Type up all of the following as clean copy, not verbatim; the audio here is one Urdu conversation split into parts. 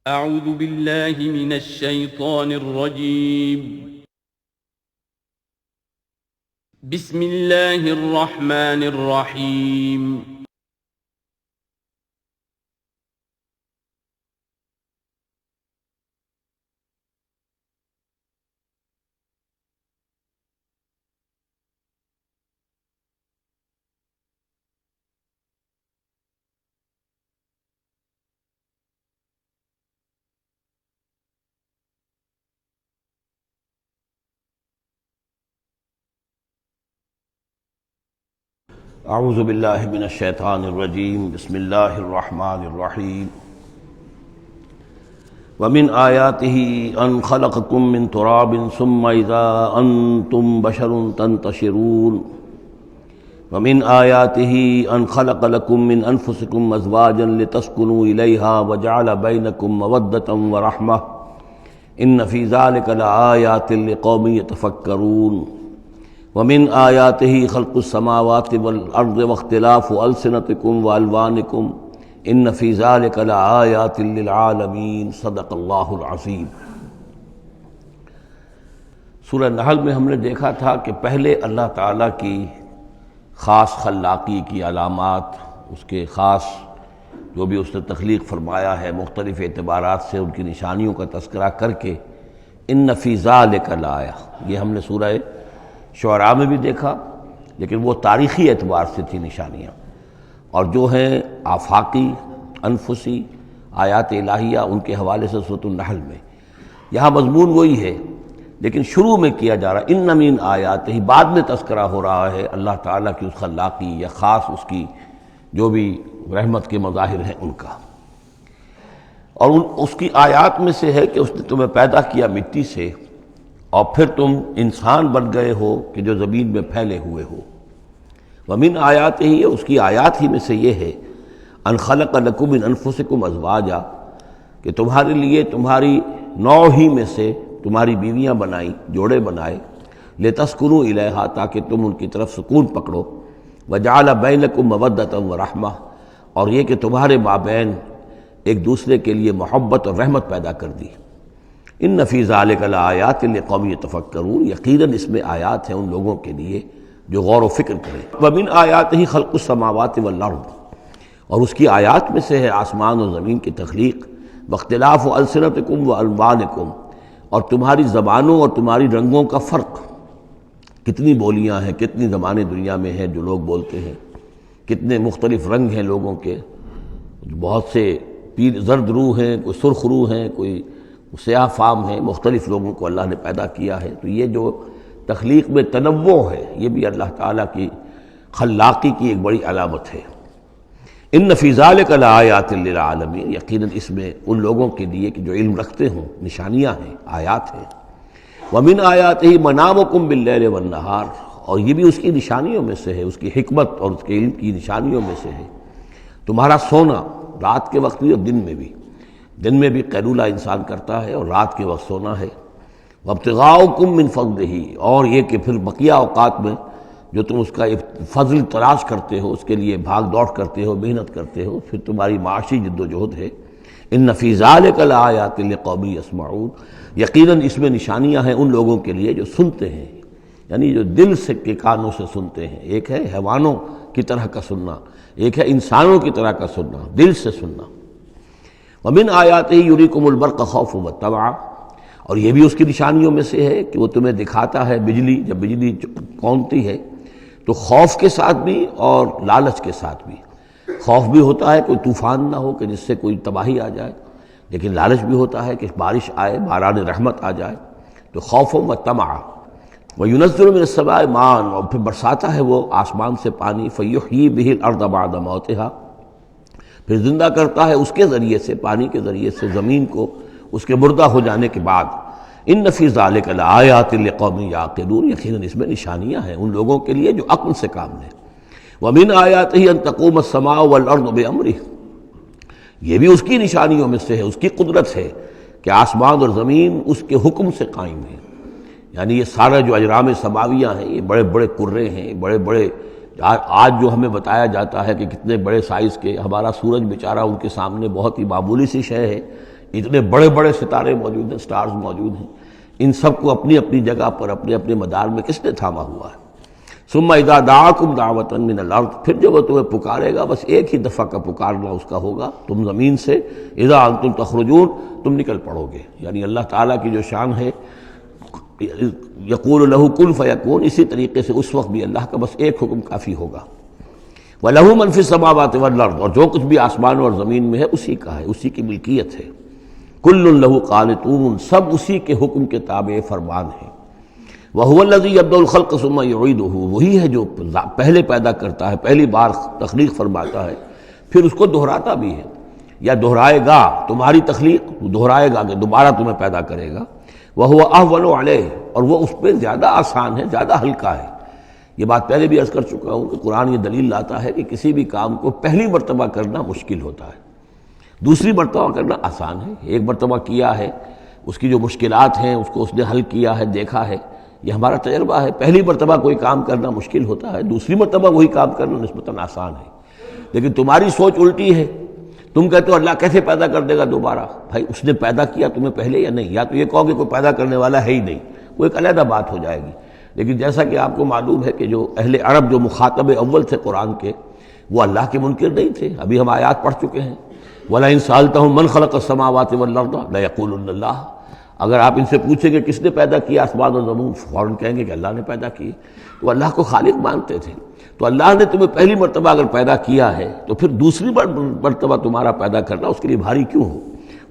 اعوذ باللہ من الشیطان الرجیم بسم اللہ الرحمن الرحیم اعوذ باللہ من الشیطان الرجیم بسم اللہ الرحمن الرحیم ومن آیاتہ ان خلقکم من تراب ثم اذا انتم بشر تنتشرون ومن آیاتہ ان خلق لکم من انفسکم ازواجا لتسکنوا الیہا وجعل بینکم مودۃ ورحمۃ ان فی ذلک لآیات لقوم یتفکرون ومن آیاتہ خلق السماوات والارض واختلاف السنتکم والوانکم ان فی ذلک لآیات للعالمین صدق اللہ العظیم۔ سورہ نحل میں ہم نے دیکھا تھا کہ پہلے اللہ تعالیٰ کی خاص خلاقی کی علامات، اس کے خاص جو بھی اس نے تخلیق فرمایا ہے مختلف اعتبارات سے ان کی نشانیوں کا تذکرہ کر کے ان فی ذلک لآیہ، یہ ہم نے سورہ شعراء میں بھی دیکھا، لیکن وہ تاریخی اعتبار سے تھی نشانیاں، اور جو ہیں آفاقی انفسی آیات الہیہ ان کے حوالے سے سورۃ النحل میں یہاں مضمون وہی ہے، لیکن شروع میں کیا جا رہا ان من آیات ہی، بعد میں تذکرہ ہو رہا ہے اللہ تعالیٰ کی اس خلاقی یا خاص اس کی جو بھی رحمت کے مظاہر ہیں ان کا، اور اس کی آیات میں سے ہے کہ اس نے تمہیں پیدا کیا مٹی سے اور پھر تم انسان بن گئے ہو کہ جو زمین میں پھیلے ہوئے ہو۔ ومن آیات ہی، اس کی آیات ہی میں سے یہ ہے ان خلق لکم من انفسکم ازواجا، کہ تمہارے لیے تمہاری نوع ہی میں سے تمہاری بیویاں بنائیں، جوڑے بنائے، لتسکنوا الیہا، تاکہ تم ان کی طرف سکون پکڑو، وجعل بینکم مودۃ ورحمہ، اور یہ کہ تمہارے مابین ایک دوسرے کے لیے محبت اور رحمت پیدا کر دی۔ ان فی ذلک لآیات لقوم یتفکرون، یقیناً اس میں آیات ہیں ان لوگوں کے لیے جو غور و فکر کریں۔ ومن آیاتہ خلق السماوات والارض، اور اس کی آیات میں سے ہے آسمان اور زمین کی تخلیق، واختلاف السنتکم والوانکم، اور تمہاری زبانوں اور تمہاری رنگوں کا فرق، کتنی بولیاں ہیں، کتنی زبانیں دنیا میں ہیں جو لوگ بولتے ہیں، کتنے مختلف رنگ ہیں لوگوں کے، بہت سے زرد روح ہیں، کوئی سرخ روح ہیں، کوئی سیاہ فام ہیں، مختلف لوگوں کو اللہ نے پیدا کیا ہے۔ تو یہ جو تخلیق میں تنوع ہے یہ بھی اللہ تعالیٰ کی خلاقی کی ایک بڑی علامت ہے۔ ان فی ذلک لآیات للعالمین، یقیناً اس میں ان لوگوں کے لیے کہ جو علم رکھتے ہوں نشانیاں ہیں، آیات ہیں۔ ومن آیاتہ منامکم باللیل والنہار، اور یہ بھی اس کی نشانیوں میں سے ہے، اس کی حکمت اور اس کے علم کی نشانیوں میں سے ہے تمہارا سونا، رات کے وقت بھی اور دن میں بھی قیلولہ انسان کرتا ہے اور رات کے وقت سونا ہے۔ وابتغاؤکم من فضلہ، اور یہ کہ پھر بقیہ اوقات میں جو تم اس کا فضل تلاش کرتے ہو، اس کے لیے بھاگ دوڑ کرتے ہو، محنت کرتے ہو، پھر تمہاری معاشی جد و جہد ہے۔ ان فی ذلک لآیات لقوم یسمعون، یقیناً اس میں نشانیاں ہیں ان لوگوں کے لیے جو سنتے ہیں، یعنی جو دل سے کے کانوں سے سنتے ہیں۔ ایک ہے حیوانوں کی طرح کا سننا، ایک ہے انسانوں کی طرح کا سننا، دل سے سننا۔ ومن آیاتہ یریکم البرق خوفا وطمعا، اور یہ بھی اس کی نشانیوں میں سے ہے کہ وہ تمہیں دکھاتا ہے بجلی، جب بجلی کونتی ہے تو خوف کے ساتھ بھی اور لالچ کے ساتھ بھی۔ خوف بھی ہوتا ہے کوئی طوفان نہ ہو کہ جس سے کوئی تباہی آ جائے، لیکن لالچ بھی ہوتا ہے کہ بارش آئے، باران رحمت آ جائے، تو خوف وطمعا۔ وینزل من السماء ماء، اور پھر برساتا ہے وہ آسمان سے پانی، فیحیی بہ الارض بعد موتہا، پھر زندہ کرتا ہے اس کے ذریعے سے، پانی کے ذریعے سے زمین کو اس کے مردہ ہو جانے کے بعد۔ ان فی ذلک لآیات لقوم یعقلون، یقیناً اس میں نشانیاں ہیں ان لوگوں کے لیے جو عقل سے کام لیں۔ ومن آیاتہ ان تقوم السماء والارض بامرہ، یہ بھی اس کی نشانیوں میں سے ہے، اس کی قدرت ہے کہ آسمان اور زمین اس کے حکم سے قائم ہیں۔ یعنی یہ سارا جو اجرام سماویہ ہیں، یہ بڑے بڑے کرے ہیں، بڑے بڑے، آج جو ہمیں بتایا جاتا ہے کہ کتنے بڑے سائز کے، ہمارا سورج بیچارہ ان کے سامنے بہت ہی معمولی سی شے ہے، اتنے بڑے بڑے ستارے موجود ہیں، سٹارز موجود ہیں، ان سب کو اپنی اپنی جگہ پر اپنے اپنے مدار میں کس نے تھاما ہوا ہے؟ ثم اذا دعاکم دعوۃ من الارض، پھر جب وہ تمہیں پکارے گا، بس ایک ہی دفعہ کا پکارنا اس کا ہوگا، تم زمین سے اذا انتم تخرجون، تم نکل پڑو گے۔ یعنی اللہ تعالیٰ کی جو شان ہے یقول له کن فیکون، اسی طریقے سے اس وقت بھی اللہ کا بس ایک حکم کافی ہوگا۔ وَلَهُ مَن فِي السَّمَاوَاتِ وَالْأَرْضِ، اور جو کچھ بھی آسمانوں اور زمین میں ہے اسی کا ہے، اسی کی ملکیت ہے۔ كُلٌّ لَهُ قَانِتُونَ، سب اسی کے حکم کے تابع فرمان ہیں۔ وَهُوَ الَّذِي يَبْدَأُ الْخَلْقَ ثُمَّ يُعِيدُهُ، وہی ہے جو پہلے پیدا کرتا ہے، پہلی بار تخلیق فرماتا ہے، پھر اس کو دہراتا بھی ہے، یا دہرائے گا، تمہاری تخلیق دہرائے گا کہ دوبارہ تمہیں پیدا کرے گا۔ وَهُوَ أَهْوَنُ عَلَيْهِ، اور وہ اس پہ زیادہ آسان ہے، زیادہ ہلکا ہے۔ یہ بات پہلے بھی عرض کر چکا ہوں کہ قرآن یہ دلیل لاتا ہے کہ کسی بھی کام کو پہلی مرتبہ کرنا مشکل ہوتا ہے، دوسری مرتبہ کرنا آسان ہے۔ ایک مرتبہ کیا ہے، اس کی جو مشکلات ہیں اس کو اس نے حل کیا ہے، دیکھا ہے، یہ ہمارا تجربہ ہے۔ پہلی مرتبہ کوئی کام کرنا مشکل ہوتا ہے، دوسری مرتبہ وہی کام کرنا نسبتاً آسان ہے۔ لیکن تمہاری سوچ الٹی ہے، تم کہتے ہو اللہ کیسے پیدا کر دے گا دوبارہ؟ بھائی اس نے پیدا کیا تمہیں پہلے یا نہیں؟ یا تو یہ کہو کہ کوئی پیدا کرنے والا ہے ہی نہیں، وہ ایک علیحدہ بات ہو جائے گی۔ لیکن جیسا کہ آپ کو معلوم ہے کہ جو اہل عرب جو مخاطب اول تھے قرآن کے، وہ اللہ کے منکر نہیں تھے۔ ابھی ہم آیات پڑھ چکے ہیں، وَلَئِن سَأَلْتَهُم مَّن خَلَقَ السَّمَاوَاتِ وَالْأَرْضَ لَيَقُولُنَّ اللَّهُ، اگر آپ ان سے پوچھیں کہ کس نے پیدا کیا آسمان اور زمین، فوراً کہیں گے کہ اللہ نے پیدا کی۔ تو اللہ کو خالق مانتے تھے۔ تو اللہ نے تمہیں پہلی مرتبہ اگر پیدا کیا ہے تو پھر دوسری مرتبہ تمہارا پیدا کرنا اس کے لیے بھاری کیوں ہو؟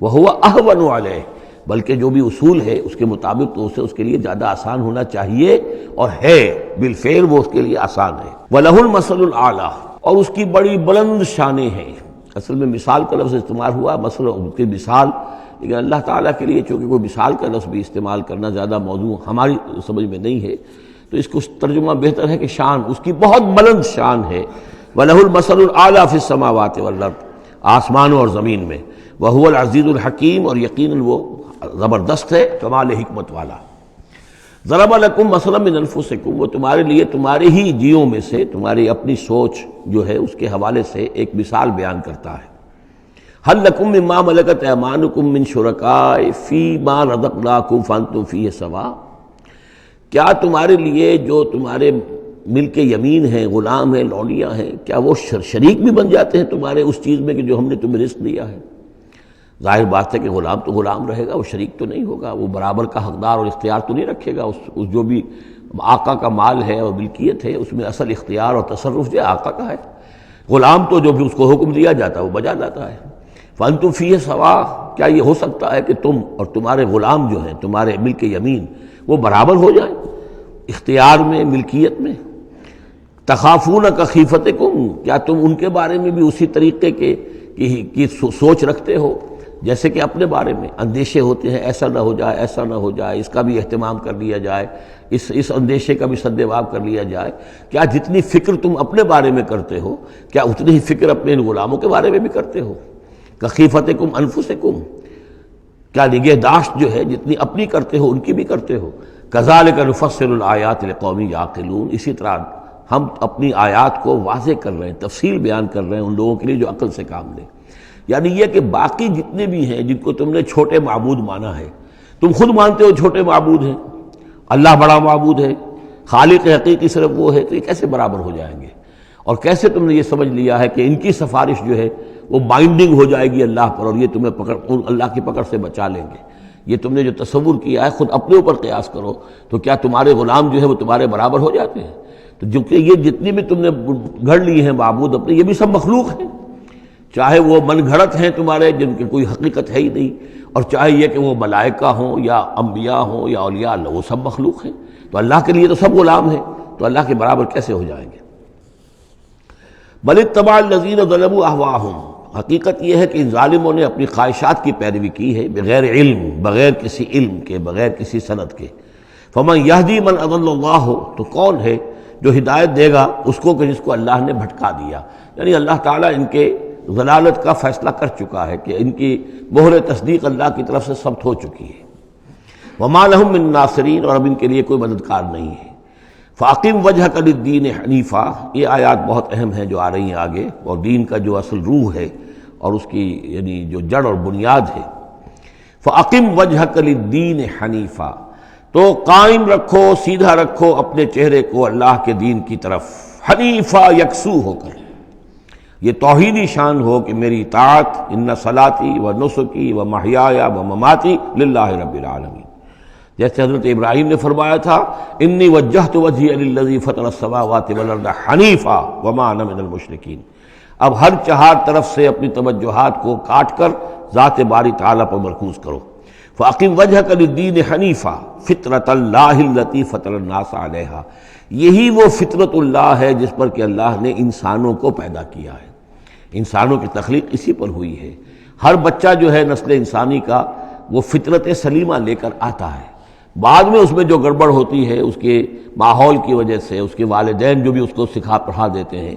وَهُوَ أَهْوَنُ عَلَيْهِ، بلکہ جو بھی اصول ہے اس کے مطابق تو اسے اس کے لیے زیادہ آسان ہونا چاہیے، اور ہے بالفعل وہ اس کے لیے آسان ہے۔ وَلَهُ الْمَثَلُ الْأَعْلَىٰ، اور اس کی بڑی بلند شانیں ہیں۔ اصل میں مثال کا لفظ استعمال ہوا، مثلا کی مثال، لیکن اللہ تعالیٰ کے لیے چونکہ کوئی مثال کا لفظ بھی استعمال کرنا زیادہ موضوع ہماری سمجھ میں نہیں ہے، تو اس کو ترجمہ بہتر ہے کہ شان، اس کی بہت بلند شان ہے۔ وَلَهُ الْمَثَلُ الْأَعْلَىٰ فِي السَّمَاوَاتِ وَالْأَرْضِ، آسمانوں اور زمین میں۔ وَهُوَ الْعَزِيزُ الْحَكِيمُ، اور یقیناً وہ زبردست ہے، کمال حکمت والا۔ ضرب لکم مثلا من انفسکم، وہ تمہارے لیے تمہارے ہی جیوں میں سے، تمہاری اپنی سوچ جو ہے اس کے حوالے سے ایک مثال بیان کرتا ہے۔ هل لکم مما ملکت ایمانکم من شرکاء فیما رزقناکم فانتم فیہ سواء، کیا تمہارے لیے جو تمہارے ملک یمین ہیں، غلام ہیں، لونیاں ہیں، کیا وہ شریک بھی بن جاتے ہیں تمہارے اس چیز میں کہ جو ہم نے تمہیں رزق دیا ہے؟ ظاہر بات ہے کہ غلام تو غلام رہے گا، وہ شریک تو نہیں ہوگا، وہ برابر کا حقدار اور اختیار تو نہیں رکھے گا۔ اس جو بھی آقا کا مال ہے اور ملکیت ہے اس میں اصل اختیار اور تصرف جو ہے آقا کا ہے۔ غلام تو جو بھی اس کو حکم دیا جاتا ہے وہ بجا لاتا ہے۔ فَأَنْتُمْ فِيهِ سَوَاءٌ، کیا یہ ہو سکتا ہے کہ تم اور تمہارے غلام جو ہیں، تمہارے ملک یمین، وہ برابر ہو جائیں اختیار میں، ملکیت میں؟ تخافون کخیفتکم، کیا تم ان کے بارے میں بھی اسی طریقے کی سوچ رکھتے ہو جیسے کہ اپنے بارے میں اندیشے ہوتے ہیں، ایسا نہ ہو جائے، ایسا نہ ہو جائے، اس کا بھی اہتمام کر لیا جائے، اس اندیشے کا بھی سدباب کر لیا جائے؟ کیا جتنی فکر تم اپنے بارے میں کرتے ہو، کیا اتنی ہی فکر اپنے غلاموں کے بارے میں بھی کرتے ہو؟ کخیفتکم انفسکم، کیا نگہداشت جو ہے جتنی اپنی کرتے ہو ان کی بھی کرتے ہو؟ کذالک نفصل الآیات لقوم یعقلون، اسی طرح ہم اپنی آیات کو واضح کر رہے ہیں، تفصیل بیان کر رہے ہیں ان لوگوں کے لیے جو عقل سے کام لیں۔ یعنی یہ کہ باقی جتنے بھی ہیں جن کو تم نے چھوٹے معبود مانا ہے، تم خود مانتے ہو چھوٹے معبود ہیں، اللہ بڑا معبود ہے، خالق حقیقی صرف وہ ہے، تو یہ کیسے برابر ہو جائیں گے؟ اور کیسے تم نے یہ سمجھ لیا ہے کہ ان کی سفارش جو ہے وہ بائنڈنگ ہو جائے گی اللہ پر، اور یہ تمہیں اللہ کی پکڑ سے بچا لیں گے؟ یہ تم نے جو تصور کیا ہے خود اپنے اوپر قیاس کرو، تو کیا تمہارے غلام جو ہے وہ تمہارے برابر ہو جاتے ہیں؟ تو جو کہ یہ جتنی بھی تم نے گھڑ لی ہیں معبود اپنے، یہ بھی سب مخلوق ہیں، چاہے وہ من گھڑت ہیں تمہارے جن کی کوئی حقیقت ہے ہی نہیں، اور چاہے یہ کہ وہ ملائکہ ہوں یا انبیاء ہوں یا اولیاء اللہ، وہ سب مخلوق ہیں۔ تو اللہ کے لیے تو سب غلام ہیں، تو اللہ کے برابر کیسے ہو جائیں گے؟ بل اتبع الذین ظلموا اہواءہم، حقیقت یہ ہے کہ ان ظالموں نے اپنی خواہشات کی پیروی کی ہے، بغیر علم، بغیر کسی علم کے، بغیر کسی سند کے۔ فمن یہدی من اضل اللہ، تو کون ہے جو ہدایت دے گا اس کو کہ جس کو اللہ نے بھٹکا دیا؟ یعنی اللہ تعالیٰ ان کے ضلالت کا فیصلہ کر چکا ہے کہ ان کی مہر تصدیق اللہ کی طرف سے ثبت ہو چکی ہے۔ وما لہم من ناصرین، اور اب ان کے لیے کوئی مددگار نہیں ہے۔ فاقم وجہک للدین حنیفا، یہ آیات بہت اہم ہیں جو آ رہی ہیں آگے، اور دین کا جو اصل روح ہے اور اس کی یعنی جو جڑ اور بنیاد ہے، فَأَقِمْ وَجْهَكَ لِلدِّينِ حَنِيفًا، تو قائم رکھو، سیدھا رکھو اپنے چہرے کو اللہ کے دین کی طرف، حنیفہ، یکسو ہو کر۔ یہ توحیدی شان ہو کہ میری اطاعت، ان صلاتی و نسکی و محیایا و مماتی للہ رب العالمین، جیسے حضرت ابراہیم نے فرمایا تھا انی وجہت وجہی للذی فطر السماوات والارض حنیفا وما انا من المشرکین۔ اب ہر چہار طرف سے اپنی توجہات کو کاٹ کر ذات باری تعالیٰ پر مرکوز کرو۔ فَأَقِمْ وَجْهَكَ لِلدِّينِ حَنِيفًا فِطْرَةَ اللَّهِ الَّتِي فَطَرَ النَّاسَ عَلَيْهَا، یہی وہ فطرت اللہ ہے جس پر کہ اللہ نے انسانوں کو پیدا کیا ہے۔ انسانوں کی تخلیق اسی پر ہوئی ہے۔ ہر بچہ جو ہے نسل انسانی کا وہ فطرت سلیمہ لے کر آتا ہے، بعد میں اس میں جو گڑبڑ ہوتی ہے اس کے ماحول کی وجہ سے، اس کے والدین جو بھی اس کو سکھا پڑھا دیتے ہیں،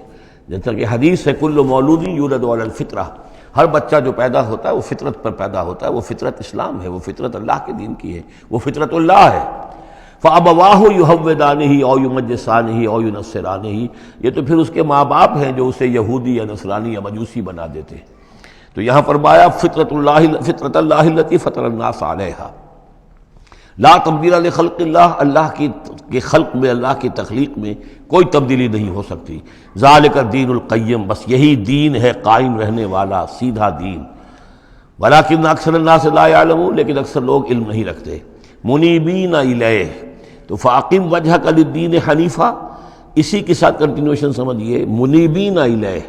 جیسا کہ حدیث ہے کل مولود یولد علی الفطرہ، ہر بچہ جو پیدا ہوتا ہے وہ فطرت پر پیدا ہوتا ہے، وہ فطرت اسلام ہے، وہ فطرت اللہ کے دین کی ہے، وہ فطرت اللہ ہے۔ فَأَبَوَاهُ يُهَوِّدَانِهِ أَوْ يُمَجِّسَانِهِ أَوْ يُنَصِّرَانِهِ، یہ تو پھر اس کے ماں باپ ہیں جو اسے یہودی یا نصرانی یا مجوسی بنا دیتے ہیں۔ تو یہاں فرمایا فطرت اللہ التي فطر الناس علیہا، لا تبدیل لخلق اللہ، اللہ کی خلق میں، اللہ کی تخلیق میں کوئی تبدیلی نہیں ہو سکتی۔ ذالک الدین القیم، بس یہی دین ہے قائم رہنے والا سیدھا دین۔ ولکن اکثر الناس لا یعلمون، لیکن اکثر لوگ علم نہیں رکھتے۔ منیبین الیہ، تو فاقم وجہک للدین حنیفا، اسی کے ساتھ کنٹینویشن سمجھیے، منیبین الیہ،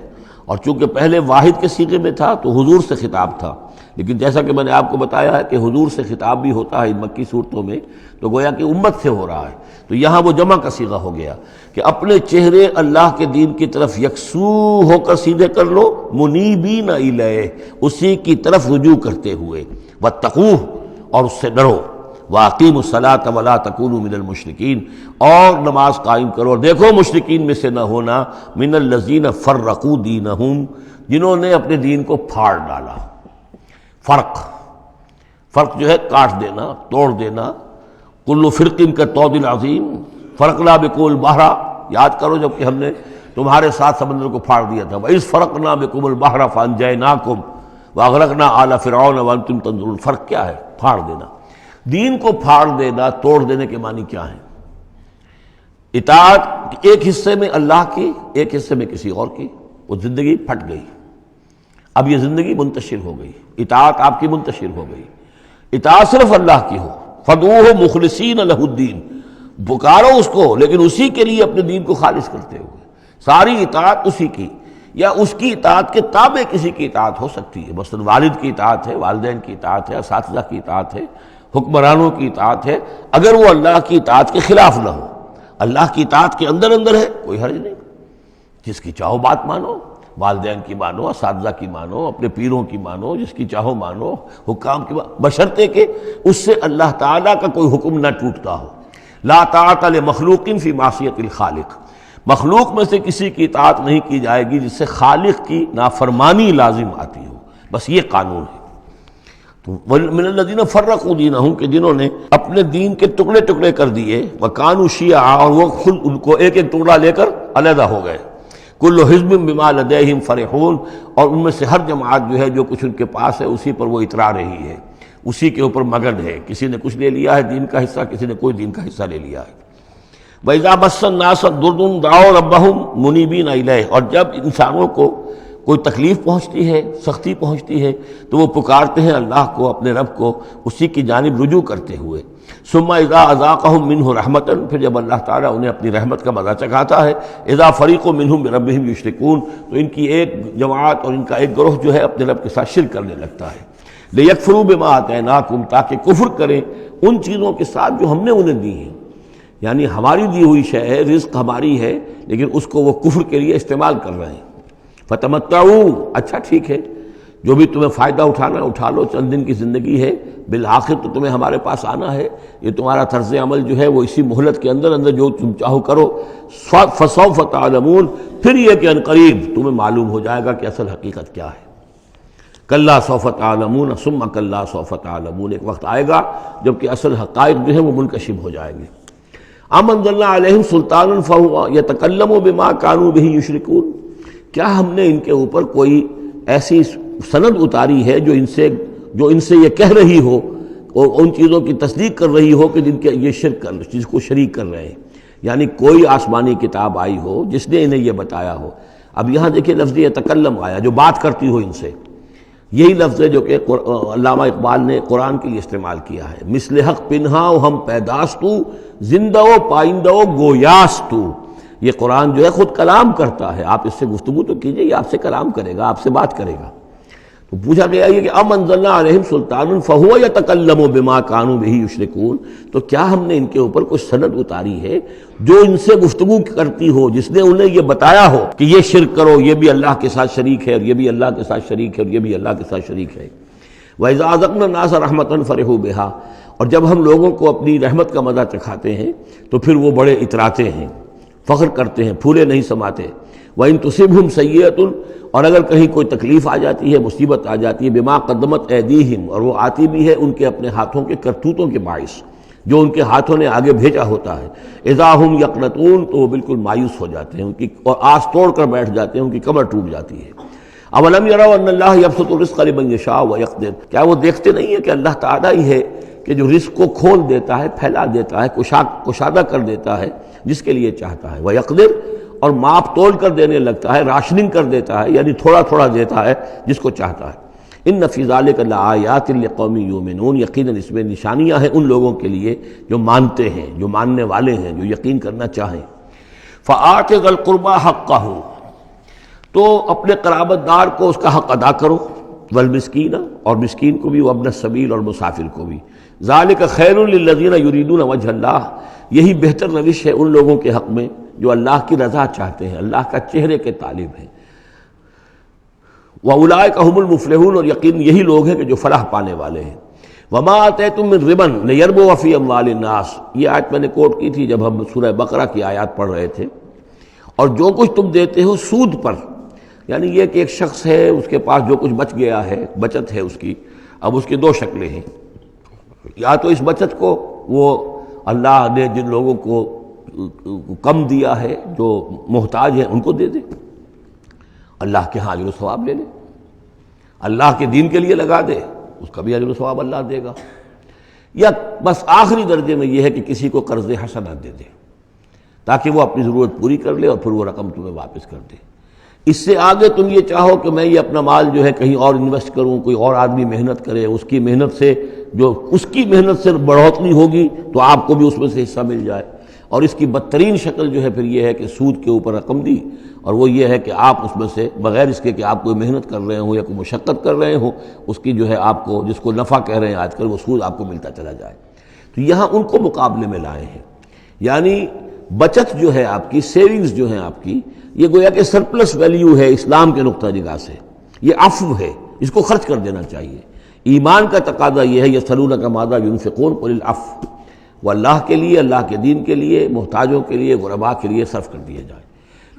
اور چونکہ پہلے واحد کے صیغے میں تھا تو حضور سے خطاب تھا، لیکن جیسا کہ میں نے آپ کو بتایا ہے کہ حضور سے خطاب بھی ہوتا ہے ان مکی صورتوں میں، تو گویا کہ امت سے ہو رہا ہے، تو یہاں وہ جمع کا صیغہ ہو گیا کہ اپنے چہرے اللہ کے دین کی طرف یکسو ہو کر سیدھے کر لو، منیبین الیہ، اسی کی طرف رجوع کرتے ہوئے، واتقوہ، اور اس سے ڈرو، وَأَقِیمُوا الصَّلَاةَ وَلَا تَکُونُوا مِنَ الْمُشْرِکِینَ، اور نماز قائم کرو، اور دیکھو مشرکین میں سے نہ ہونا، مِنَ الَّذِینَ فَرَّقُوا دِینَہُم، جنہوں نے اپنے دین کو پھاڑ ڈالا۔ فرق جو ہے کاٹ دینا، توڑ دینا، کل فرق کالطود العظیم فرقنا بکم البحر، یاد کرو جب کہ ہم نے تمہارے ساتھ سمندر کو پھاڑ دیا تھا، وَإِذْ فَرَقْنَا بِكُمُ الْبَحْرَ فَأَنْجَيْنَاكُمْ وَأَغْرَقْنَا آلَ فِرْعَوْنَ وَأَنْتُمْ تَنظُرُونَ۔ فرق کیا ہے؟ پھاڑ دینا۔ دین کو پھاڑ دینا، توڑ دینے کے معنی کیا ہیں؟ اطاعت ایک حصے میں اللہ کی، ایک حصے میں کسی اور کی، وہ زندگی پھٹ گئی، اب یہ زندگی منتشر ہو گئی، اطاعت آپ کی منتشر ہو گئی۔ اطاعت صرف اللہ کی ہو، فَدْعُوهُ مُخْلِصِينَ لَهُ الدِّينَ، پکارو اس کو لیکن اسی کے لیے اپنے دین کو خالص کرتے ہوئے، ساری اطاعت اسی کی، یا اس کی اطاعت کے تابع کسی کی اطاعت ہو سکتی ہے، مثلا والد کی اطاعت ہے، والدین کی اطاعت ہے، اساتذہ کی اطاعت ہے، حکمرانوں کی اطاعت ہے، اگر وہ اللہ کی اطاعت کے خلاف نہ ہو، اللہ کی اطاعت کے اندر اندر ہے کوئی حرج نہیں، جس کی چاہو بات مانو، والدین کی مانو، اساتذہ کی مانو، اپنے پیروں کی مانو، جس کی چاہو مانو، حکام کی مانو، بشرطے کہ اس سے اللہ تعالیٰ کا کوئی حکم نہ ٹوٹتا ہو۔ لا طاعۃ لمخلوق فی معصیۃ الخالق، مخلوق میں سے کسی کی اطاعت نہیں کی جائے گی جس سے خالق کی نافرمانی لازم آتی ہو، بس یہ قانون ہے۔ تو من الذین فرقوا دینہم، کہ جنہوں نے اپنے دین کے ٹکڑے ٹکڑے کر دیے، وکانوا شیعا، اور وہ خود ان کو ایک ایک ٹکڑا لے کر علیحدہ ہو گئے، کل حزب بما لدیہم فرحون، اور ان میں سے ہر جماعت جو ہے جو کچھ ان کے پاس ہے اسی پر وہ اترا رہی ہے، اسی کے اوپر مگن ہے، کسی نے کچھ لے لیا ہے دین کا حصہ، کسی نے کوئی دین کا حصہ لے لیا ہے۔ وَإِذَا مَسَّ النَّاسَ ضُرٌّ دَعَوْا رَبَّهُمْ مُنِيبِينَ إِلَيْهِ، اور جب انسانوں کو کوئی تکلیف پہنچتی ہے، سختی پہنچتی ہے، تو وہ پکارتے ہیں اللہ کو، اپنے رب کو، اسی کی جانب رجوع کرتے ہوئے۔ ثم اذا اذاقهم منه رحمتا، پھر جب اللہ تعالیٰ انہیں اپنی رحمت کا مزہ چکھاتا ہے، اذا فریق منهم بربهم یشرکون، تو ان کی ایک جماعت اور ان کا ایک گروہ جو ہے اپنے رب کے ساتھ شرک کرنے لگتا ہے۔ لیکفروا بما آتیناکم، تاکہ کفر کریں ان چیزوں کے ساتھ جو ہم نے انہیں دی ہیں، یعنی ہماری دی ہوئی شے ہے، رزق ہماری ہے، لیکن اس کو وہ کفر کے لیے استعمال کر رہے ہیں۔ فتمتعوا، اچھا ٹھیک ہے، جو بھی تمہیں فائدہ اٹھانا اٹھا لو، چند دن کی زندگی ہے، بالآخر تو تمہیں ہمارے پاس آنا ہے، یہ تمہارا طرز عمل جو ہے وہ اسی مہلت کے اندر اندر جو تم چاہو کرو، فسوف تعلمون، پھر یہ کہ عنقریب تمہیں معلوم ہو جائے گا کہ اصل حقیقت کیا ہے۔ کلا سوف تعلمون ثم کلا سوف تعلمون، ایک وقت آئے گا جب کہ اصل حقائق جو ہے وہ منکشف ہو جائیں گے۔ ام انزلنا علیہم سلطانا فہو یتکلم بما کانوا بہ یشرکون، کیا ہم نے ان کے اوپر کوئی ایسی سند اتاری ہے جو ان سے جو ان سے یہ کہہ رہی ہو اور ان چیزوں کی تصدیق کر رہی ہو کہ جن کے یہ شرک کر جس کو شریک کر رہے ہیں، یعنی کوئی آسمانی کتاب آئی ہو جس نے انہیں یہ بتایا ہو۔ اب یہاں دیکھیں لفظ یتکلم آیا، جو بات کرتی ہو ان سے، یہی لفظ ہے جو کہ علامہ اقبال نے قرآن کے لیے استعمال کیا ہے، مثل حق پنہا و ہم پیداستو زندہ و پائندہ و گویاستو۔ یہ قرآن جو ہے خود کلام کرتا ہے، آپ اس سے گفتگو تو کیجئے، یہ آپ سے کلام کرے گا، آپ سے بات کرے گا۔ تو پوچھا گیا یہ کہ ام انزلنا علیہم سلطان فہو یتکلم بما کانوا بہ یشرکون، تو کیا ہم نے ان کے اوپر کوئی سند اتاری ہے جو ان سے گفتگو کرتی ہو، جس نے انہیں یہ بتایا ہو کہ یہ شرک کرو، یہ بھی اللہ کے ساتھ شریک ہے اور یہ بھی اللہ کے ساتھ شریک ہے اور یہ بھی اللہ کے ساتھ شریک ہے۔ وَإِذَا أَذَقْنَا النَّاسَ رَحْمَةً فَرِحُوا بِهَا، اور جب ہم لوگوں کو اپنی رحمت کا مزہ چکھاتے ہیں تو پھر وہ بڑے اتراتے ہیں، فخر کرتے ہیں، پھولے نہیں سماتے۔ وَإِن تُصِبْهُمْ سَيِّئَةٌ، اور اگر کہیں کوئی تکلیف آ جاتی ہے، مصیبت آ جاتی ہے، بما قدمت ایدیہم، اور وہ آتی بھی ہے ان کے اپنے ہاتھوں کے کرتوتوں کے باعث، جو ان کے ہاتھوں نے آگے بھیجا ہوتا ہے، اذا ہم یقنطون، تو وہ بالکل مایوس ہو جاتے ہیں، ان کی اور آس توڑ کر بیٹھ جاتے ہیں، ان کی کمر ٹوٹ جاتی ہے۔ اولم یروا ان اللہ یبسط الرزق لمن یشاء ویقدر، کیا وہ دیکھتے نہیں ہیں کہ اللہ تعالیٰ ہی ہے کہ جو رزق کو کھول دیتا ہے، پھیلا دیتا ہے، کشادہ کر دیتا ہے جس کے لیے چاہتا ہے، ویقدر، اور ماپ تول کر دینے لگتا ہے، راشننگ کر دیتا ہے، یعنی تھوڑا تھوڑا دیتا ہے جس کو چاہتا ہے۔ ان فی ذلک لآیات لقوم یؤمنون، یقیناً اس میں نشانیاں ہیں ان لوگوں کے لیے جو مانتے ہیں، جو ماننے والے ہیں، جو یقین کرنا چاہیں۔ فآت ذی القربى حقہ، تو اپنے قرابت دار کو اس کا حق ادا کرو، والمسکین، اور مسکین کو بھی، وابن السبیل، اور مسافر کو بھی۔ ذالک خیر للذین یریدون وجہ اللہ، یہی بہتر روش ہے ان لوگوں کے حق میں جو اللہ کی رضا چاہتے ہیں، اللہ کا چہرے کے طالب ہیں۔ وَأُولَٰئِكَ هُمُ الْمُفْلِحُونَ، اور یقین یہی لوگ ہیں کہ جو فلاح پانے والے ہیں۔ وَمَا آتَيْتُم مِّن رِّبًا لِيَرْبُوَ فِي أَمْوَالِ النَّاسِ، یہ آیت میں نے کوٹ کی تھی جب ہم سورہ بقرہ کی آیات پڑھ رہے تھے۔ اور جو کچھ تم دیتے ہو سود پر، یعنی یہ کہ ایک شخص ہے، اس کے پاس جو کچھ بچ گیا ہے، بچت ہے اس کی، اب اس کی دو شکلیں ہیں، یا تو اس بچت کو وہ اللہ نے جن لوگوں کو کم دیا ہے، جو محتاج ہیں، ان کو دے دے، اللہ کے ہاں اجر و ثواب لے لے، اللہ کے دین کے لیے لگا دے، اس کا بھی اجر و ثواب اللہ دے گا، یا بس آخری درجے میں یہ ہے کہ کسی کو قرض حسنہ دے دے تاکہ وہ اپنی ضرورت پوری کر لے اور پھر وہ رقم تمہیں واپس کر دے۔ اس سے آگے تم یہ چاہو کہ میں یہ اپنا مال جو ہے کہیں اور انویسٹ کروں، کوئی اور آدمی محنت کرے، اس کی محنت سے جو اس کی محنت سے بڑھوتری ہوگی تو آپ کو بھی اس میں سے حصہ مل جائے۔ اور اس کی بدترین شکل جو ہے پھر یہ ہے کہ سود کے اوپر رقم دی، اور وہ یہ ہے کہ آپ اس میں سے بغیر اس کے کہ آپ کوئی محنت کر رہے ہوں یا کوئی مشقت کر رہے ہوں، اس کی جو ہے آپ کو، جس کو نفع کہہ رہے ہیں آج کل، وہ سود آپ کو ملتا چلا جائے۔ تو یہاں ان کو مقابلے میں لائے ہیں، یعنی بچت جو ہے آپ کی، سیونگز جو ہیں آپ کی، یہ گویا کہ سرپلس ویلیو ہے اسلام کے نقطہ نگاہ سے، یہ عفو ہے، اس کو خرچ کر دینا چاہیے۔ ایمان کا تقاضا یہ ہے، یسألونک ماذا ینفقون قل العفو، وہ اللہ کے لیے، اللہ کے دین کے لیے، محتاجوں کے لیے، غرباء کے لیے صرف کر دیا جائے۔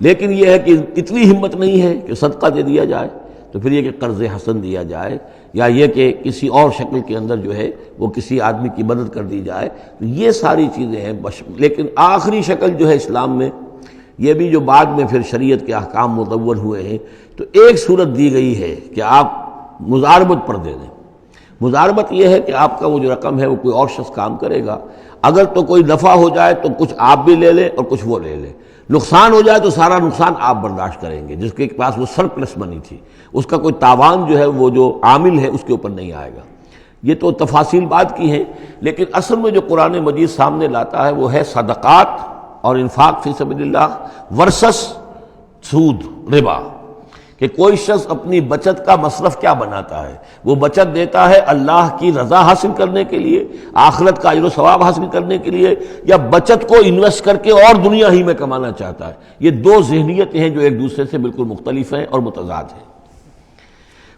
لیکن یہ ہے کہ اتنی ہمت نہیں ہے کہ صدقہ دے دیا جائے، تو پھر یہ کہ قرض حسن دیا جائے، یا یہ کہ کسی اور شکل کے اندر جو ہے وہ کسی آدمی کی مدد کر دی جائے، تو یہ ساری چیزیں ہیں۔ لیکن آخری شکل جو ہے اسلام میں، یہ بھی جو بعد میں پھر شریعت کے احکام مدون ہوئے ہیں، تو ایک صورت دی گئی ہے کہ آپ مزاربت پر دے دیں۔ مزاربت یہ ہے کہ آپ کا وہ جو رقم ہے وہ کوئی اور شخص کام کرے گا، اگر تو کوئی نفع ہو جائے تو کچھ آپ بھی لے لیں اور کچھ وہ لے لیں، نقصان ہو جائے تو سارا نقصان آپ برداشت کریں گے، جس کے پاس وہ سرپلس منی تھی، اس کا کوئی تاوان جو ہے وہ جو عامل ہے اس کے اوپر نہیں آئے گا۔ یہ تو تفاصیل بات کی ہیں، لیکن اصل میں جو قرآن مجید سامنے لاتا ہے وہ ہے صدقات اور انفاق فی سبیل اللہ ورسس سود، ربا، کہ کوئی شخص اپنی بچت کا مصرف کیا بناتا ہے، وہ بچت دیتا ہے اللہ کی رضا حاصل کرنے کے لیے، آخرت کا اجر و ثواب حاصل کرنے کے لیے، یا بچت کو انویسٹ کر کے اور دنیا ہی میں کمانا چاہتا ہے۔ یہ دو ذہنیتیں ہیں جو ایک دوسرے سے بالکل مختلف ہیں اور متضاد ہیں۔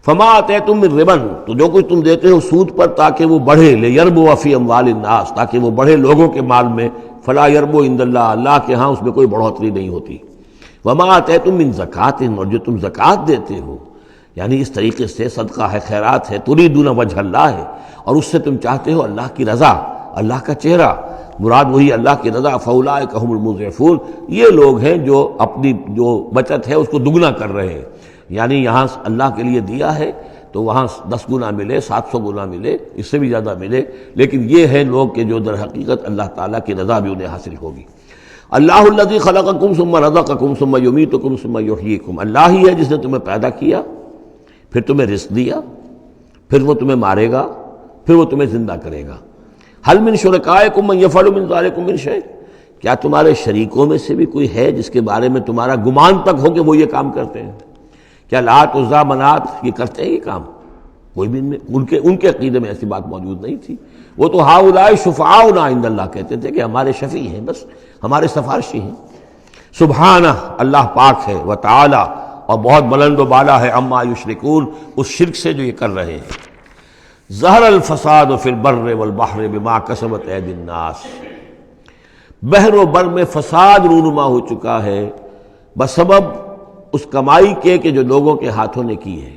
فما آتیتم من ربا، تو جو کچھ تم دیتے ہو سود پر تاکہ وہ بڑھے، لیربو فی اموال الناس، تاکہ وہ بڑھے لوگوں کے مال میں، فلا یربو عند اللہ، اللہ کے ہاں اس میں کوئی بڑھوتری نہیں ہوتی۔ وما آتیتم من زکوٰۃ، اور جو تم زکوٰۃ دیتے ہو، یعنی اس طریقے سے صدقہ ہے، خیرات ہے، تریدون وجہ اللہ ہے، اور اس سے تم چاہتے ہو اللہ کی رضا، اللہ کا چہرہ، مراد وہی اللہ کی رضا، فاولئک ھم المضعفون، یہ لوگ ہیں جو اپنی جو بچت ہے اس کو دگنا کر رہے ہیں، یعنی یہاں اللہ کے لیے دیا ہے تو وہاں 10 گنا ملے، 700 گنا ملے، اس سے بھی زیادہ ملے، لیکن یہ ہے لوگ کہ جو در حقیقت اللہ تعالیٰ کی رضا بھی انہیں حاصل ہوگی۔ اللہ الذی خلقکم ثم رزقکم ثم یمیتکم ثم یحییکم، اللہ ہی ہے جس نے تمہیں پیدا کیا، پھر تمہیں رزق دیا، پھر وہ تمہیں مارے گا، پھر وہ تمہیں زندہ کرے گا۔ هل من شرکائکم من یفعل من ذلکم من شیء، کیا تمہارے شریکوں میں سے بھی کوئی ہے جس کے بارے میں تمہارا گمان تک ہو کہ وہ یہ کام کرتے ہیں؟ کیا لات عزا منات یہ کرتے ہیں یہ کام؟ کوئی بھی ان کے عقیدے میں ایسی بات موجود نہیں تھی۔ وہ تو ہؤلاء شفعاؤنا عند اللہ کہتے تھے کہ ہمارے شفیع ہیں، بس ہمارے سفارشی ہیں۔ سبحانہ، اللہ پاک ہے، وتعالی، اور بہت بلند و بالا ہے، عما یشرکون، اس شرک سے جو یہ کر رہے ہیں۔ ظہر الفساد فی البر والبحر بما کسبت ایدی الناس، بحر و بر میں فساد رونما ہو چکا ہے بسبب اس کمائی کے کہ جو لوگوں کے ہاتھوں نے کی ہے۔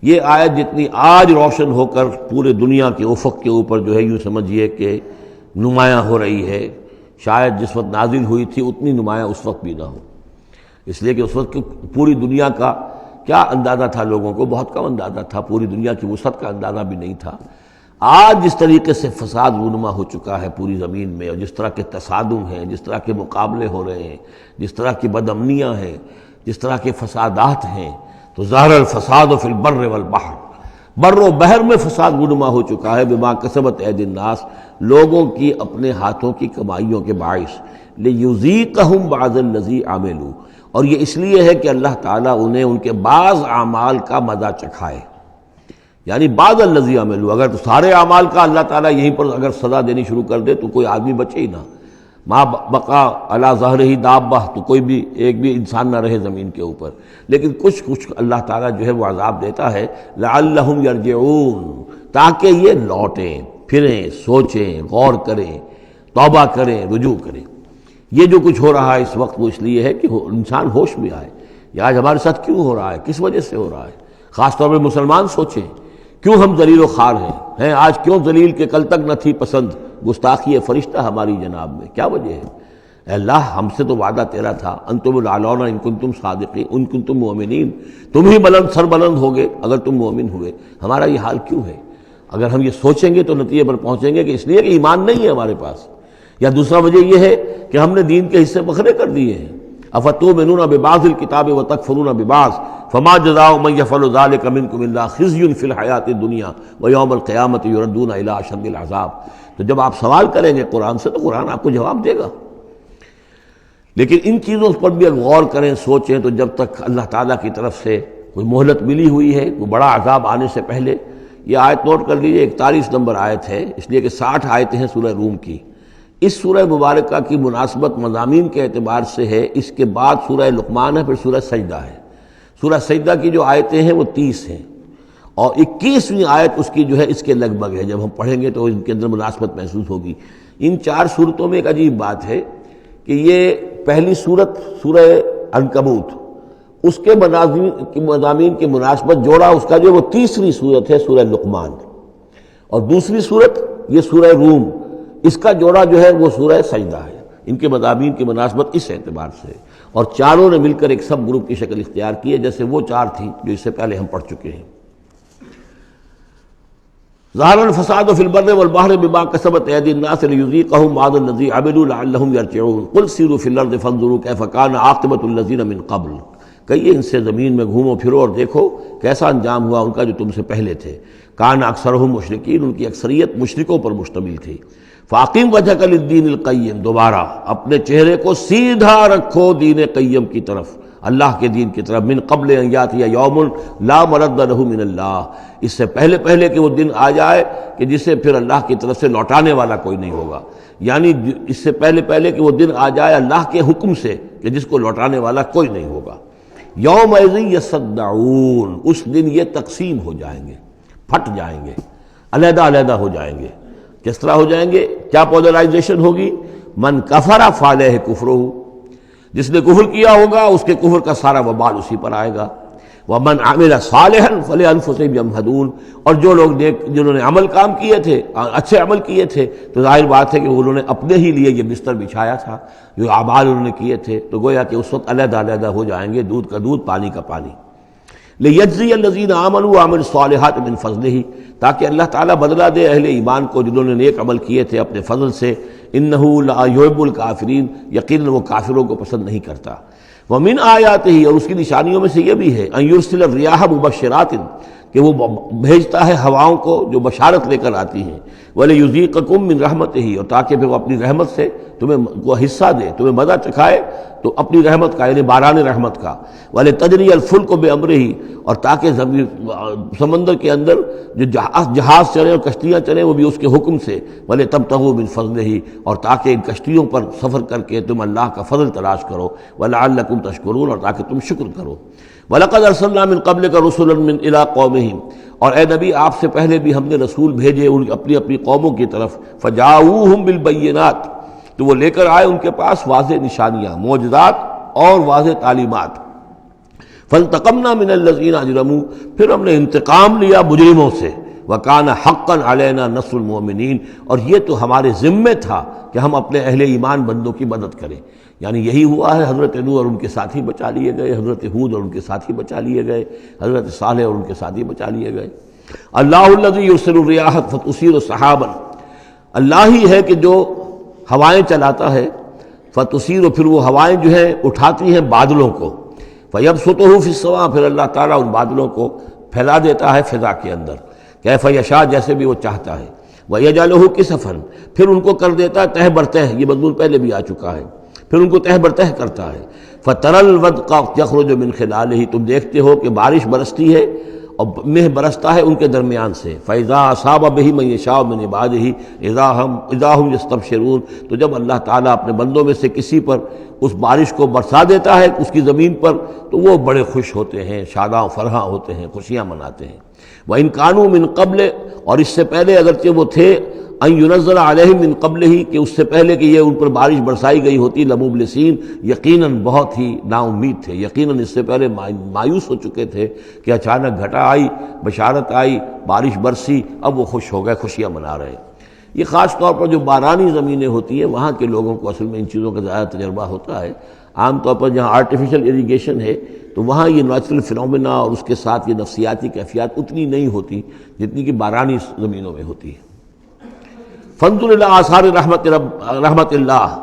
یہ آیت جتنی آج روشن ہو کر پورے دنیا کے افق کے اوپر جو ہے یوں سمجھیے کہ نمایاں ہو رہی ہے، شاید جس وقت نازل ہوئی تھی اتنی نمایاں اس وقت بھی نہ ہو، اس لیے کہ اس وقت پوری دنیا کا کیا اندازہ تھا، لوگوں کو بہت کم اندازہ تھا، پوری دنیا کی وسعت کا اندازہ بھی نہیں تھا۔ آج جس طریقے سے فساد رونما ہو چکا ہے پوری زمین میں، اور جس طرح کے تصادم ہیں، جس طرح کے مقابلے ہو رہے ہیں، جس طرح کی بد امنیاں ہیں، جس طرح کے فسادات ہیں، تو ظاہر الفساد فی البر والبحر، بر و بحر میں فساد رونما ہو چکا ہے بما کسبت ایدی الناس، لوگوں کی اپنے ہاتھوں کی کمائیوں کے باعث، لیذیقہم بعض الذی عملوا، اور یہ اس لیے ہے کہ اللہ تعالیٰ انہیں ان کے بعض اعمال کا مزہ چکھائے، یعنی بعض الذی عملوا، اگر تو سارے اعمال کا اللہ تعالیٰ یہیں پر اگر سزا دینی شروع کر دے تو کوئی آدمی بچے ہی نہ، ما بقا علی ظہرہ دابہ، تو کوئی بھی ایک بھی انسان نہ رہے زمین کے اوپر، لیکن کچھ اللہ تعالیٰ جو ہے وہ عذاب دیتا ہے، لعلہم یرجعون، تاکہ یہ لوٹیں پھریں، سوچیں، غور کریں، توبہ کریں، رجوع کریں۔ یہ جو کچھ ہو رہا ہے اس وقت وہ اس لیے ہے کہ انسان ہوش میں آئے، یہ آج ہمارے ساتھ کیوں ہو رہا ہے، کس وجہ سے ہو رہا ہے، خاص طور پہ مسلمان سوچیں کیوں ہم ذلیل و خوار ہیں آج، کیوں ذلیل کہ کل تک نہ تھی پسند گستاخی فرشتہ ہماری جناب میں، کیا وجہ ہے؟ اے اللہ، ہم سے تو وعدہ تیرا تھا، انتم الاعلون ان کنتم صادقین، ان کنتم مؤمنین، تم ہی بلند سر بلند ہوگے اگر تم مومن ہوئے، ہمارا یہ حال کیوں ہے؟ اگر ہم یہ سوچیں گے تو نتیجے پر پہنچیں گے کہ اس لیے کہ ایمان نہیں ہے ہمارے پاس، یا دوسرا وجہ یہ ہے کہ ہم نے دین کے حصے بکھرے کر دیے ہیں۔ افتؤمنون ببعض الکتاب وتکفرون ببعض فما جزاء من يفعل ذلك منكم الا خزي في الحیاۃ الدنیا ویوم القیامۃ یردون الی اشد العذاب۔ تو جب آپ سوال کریں گے قرآن سے تو قرآن آپ کو جواب دے گا، لیکن ان چیزوں پر بھی اگر غور کریں، سوچیں، تو جب تک اللہ تعالیٰ کی طرف سے کوئی مہلت ملی ہوئی ہے، کوئی بڑا عذاب آنے سے پہلے، یہ آیت نوٹ کر لیجیے، 41 نمبر آیت ہے، اس لیے کہ 60 آیتیں ہیں سورہ روم کی۔ اس سورہ مبارکہ کی مناسبت مضامین کے اعتبار سے ہے، اس کے بعد سورہ لقمان ہے، پھر سورہ سجدہ ہے۔ سورہ سجدہ کی جو آیتیں ہیں وہ 30 ہیں، اور 21ویں آیت اس کی جو ہے اس کے لگ بھگ ہے، جب ہم پڑھیں گے تو ان کے اندر مناسبت محسوس ہوگی۔ ان 4 صورتوں میں ایک عجیب بات ہے کہ یہ پہلی صورت سورہ عنکبوت، اس کے مضامین کی مناسبت جوڑا اس کا جو وہ تیسری صورت ہے سورہ لقمان، اور دوسری صورت یہ سورہ روم، اس کا جوڑا جو ہے وہ سورہ سجدہ ہے۔ ان کے مضامین کی مناسبت اس اعتبار سے، اور چاروں نے مل کر ایک سب گروپ کی شکل اختیار کی ہے، جیسے وہ 4 تھیں جو اس سے پہلے ہم پڑھ چکے ہیں۔ ظہر الفساد فی البر والبحر بما کسبت ایدی الناس لیذیقہم بعض الذی عملوا لعلہم یرجعون قل سیروا فی الارض فانظروا کیف کان عاقبۃ الذین من قبل، کہیے ان سے زمین میں گھومو پھرو اور دیکھو کیسا انجام ہوا ان کا جو تم سے پہلے تھے۔ کان اکثرہم مشرکین، ان کی اکثریت مشرکوں پر مشتمل تھی۔ فاقم وجہک للدین القیم، دوبارہ اپنے چہرے کو سیدھا رکھو دین قیم کی طرف، اللہ کے دین کی طرف، من قبل ان یاتی یوم لا مرد لہ من اللہ، اس سے پہلے کہ وہ دن آ جائے کہ جسے پھر اللہ کی طرف سے لوٹانے والا کوئی نہیں ہوگا، یعنی اس سے پہلے کہ وہ دن آ جائے اللہ کے حکم سے کہ جس کو لوٹانے والا کوئی نہیں ہوگا۔ یومئذ یصدعون، اس دن یہ تقسیم ہو جائیں گے، پھٹ جائیں گے، علیحدہ ہو جائیں گے۔ کس طرح ہو جائیں گے؟ کیا پولرائزیشن ہوگی؟ من کفر فعلیہ کفرہ، جس نے کفر کیا ہوگا اس کے کفر کا سارا وبال اسی پر آئے گا۔ ومن عمل صالحا فلانفسہم یمہدون، اور جو لوگ جنہوں نے عمل کام کیے تھے، اچھے عمل کیے تھے، تو ظاہر بات ہے کہ انہوں نے اپنے ہی لیے یہ بستر بچھایا تھا، جو اعمال انہوں نے کیے تھے، تو گویا کہ اس وقت علیحدہ ہو جائیں گے، دودھ کا دودھ پانی کا پانی۔ لیجزی الذین آمنوا وعملوا الصالحات من فضلہ، تاکہ اللہ تعالیٰ بدلہ دے اہل ایمان کو جنہوں نے نیک عمل کیے تھے اپنے فضل سے، انہ لا یحب الکافرین، یقیناً وہ کافروں کو پسند نہیں کرتا۔ ومن آیاتہ، اور اس کی نشانیوں میں سے یہ بھی ہے، ان یرسل الریاح مبشرات، کہ وہ بھیجتا ہے ہواؤں کو جو بشارت لے کر آتی ہیں، وَلِيُذِيقَكُم مِّن رَحْمَتِهِ، اور تاکہ پھر وہ اپنی رحمت سے تمہیں وہ حصہ دے، تمہیں مزہ چکھائے تو اپنی رحمت کا، یعنی باران رحمت کا، وَلِتَجْرِيَ الْفُلْكُ بِأَمْرِهِ، اور تاکہ سمندر کے اندر جو جہاز چلے اور کشتیاں چلیں وہ بھی اس کے حکم سے، وَلِتَبْتَغُوا مِن فَضْلِهِ، اور تاکہ ان کشتیوں پر سفر کر کے تم اللہ کا فضل تلاش کرو، وَلَعَلَّكُمْ تَشْكُرُونَ، اور تاکہ تم شکر کرو۔ وَلَقَدْ أَرْسَلْنَا مِن قَبْلِكَ رُسُلًا إِلَىٰ قَوْمِهِمْ، اور اے نبی آپ سے پہلے بھی ہم نے رسول بھیجے اپنی اپنی قوموں کی طرف، فَجَاءُوهُم بِالْبَيِّنَاتِ، تو وہ لے کر آئے ان کے پاس واضح نشانیاں، معجزات اور واضح تعلیمات۔ فَانْتَقَمْنَا مِنَ الَّذِينَ أَجْرَمُوا، پھر ہم نے انتقام لیا مجرموں سے، وَكَانَ حَقًّا عَلَيْنَا نَصْرُ الْمُؤْمِنِينَ، اور یہ تو ہمارے ذمے تھا کہ ہم اپنے اہل ایمان بندوں کی مدد کریں۔ یعنی یہی ہوا ہے، حضرت نوح اور ان کے ساتھی بچا لیے گئے، حضرت ہود اور ان کے ساتھی بچا لیے گئے، حضرت صالح اور ان کے ساتھی بچا لیے گئے۔ اللہ الذی یرسل الریاح فتثیر سحابا، اللہ ہی ہے کہ جو ہوائیں چلاتا ہے، فتثیر، پھر وہ ہوائیں جو ہیں اٹھاتی ہیں بادلوں کو، فیبسطہ فی السماء، پھر اللہ تعالیٰ ان بادلوں کو پھیلا دیتا ہے فضا کے اندر، کیف یشاء، جیسے بھی وہ چاہتا ہے، ویجعلہ کسفا، پھر ان کو کر دیتا ہے تہ برتہ، یہ مضمون پہلے بھی آ چکا ہے، پھر ان کو تہ برتہ کرتا ہے۔ فَتَرَى الْوَدْقَ يَخْرُجُ مِنْ خِلَالِهِ، تم دیکھتے ہو کہ بارش برستی ہے اور مہ برستا ہے ان کے درمیان سے، فَإِذَا أَصَابَ بِهِ مَن يَشَاءُ مِنْ عِبَادِهِ إِذَا هُمْ يَسْتَبْشِرُونَ، تو جب اللہ تعالیٰ اپنے بندوں میں سے کسی پر اس بارش کو برسا دیتا ہے اس کی زمین پر، تو وہ بڑے خوش ہوتے ہیں، شاداں فرحاں ہوتے ہیں، خوشیاں مناتے ہیں۔ وَإِنْ كَانُوا مِنْ قَبْلِ، اور اس سے پہلے اگرچہ وہ تھے، ان ينزل علیہم من قبلہ، کہ اس سے پہلے کہ یہ ان پر بارش برسائی گئی ہوتی، لمبلسین، یقیناً بہت ہی نا امید تھے، یقیناً اس سے پہلے مایوس ہو چکے تھے کہ اچانک گھٹا آئی، بشارت آئی، بارش برسی، اب وہ خوش ہو گئے، خوشیاں منا رہے ہیں۔ یہ خاص طور پر جو بارانی زمینیں ہوتی ہیں وہاں کے لوگوں کو اصل میں ان چیزوں کا زیادہ تجربہ ہوتا ہے۔ عام طور پر جہاں آرٹیفیشل اریگیشن ہے تو وہاں یہ نیچرل فنومینا اور اس کے ساتھ یہ نفسیاتی کیفیات اتنی نہیں ہوتی جتنی کہ بارانی زمینوں میں ہوتی ہے۔ فانظر الی آثار رحمت اللہ،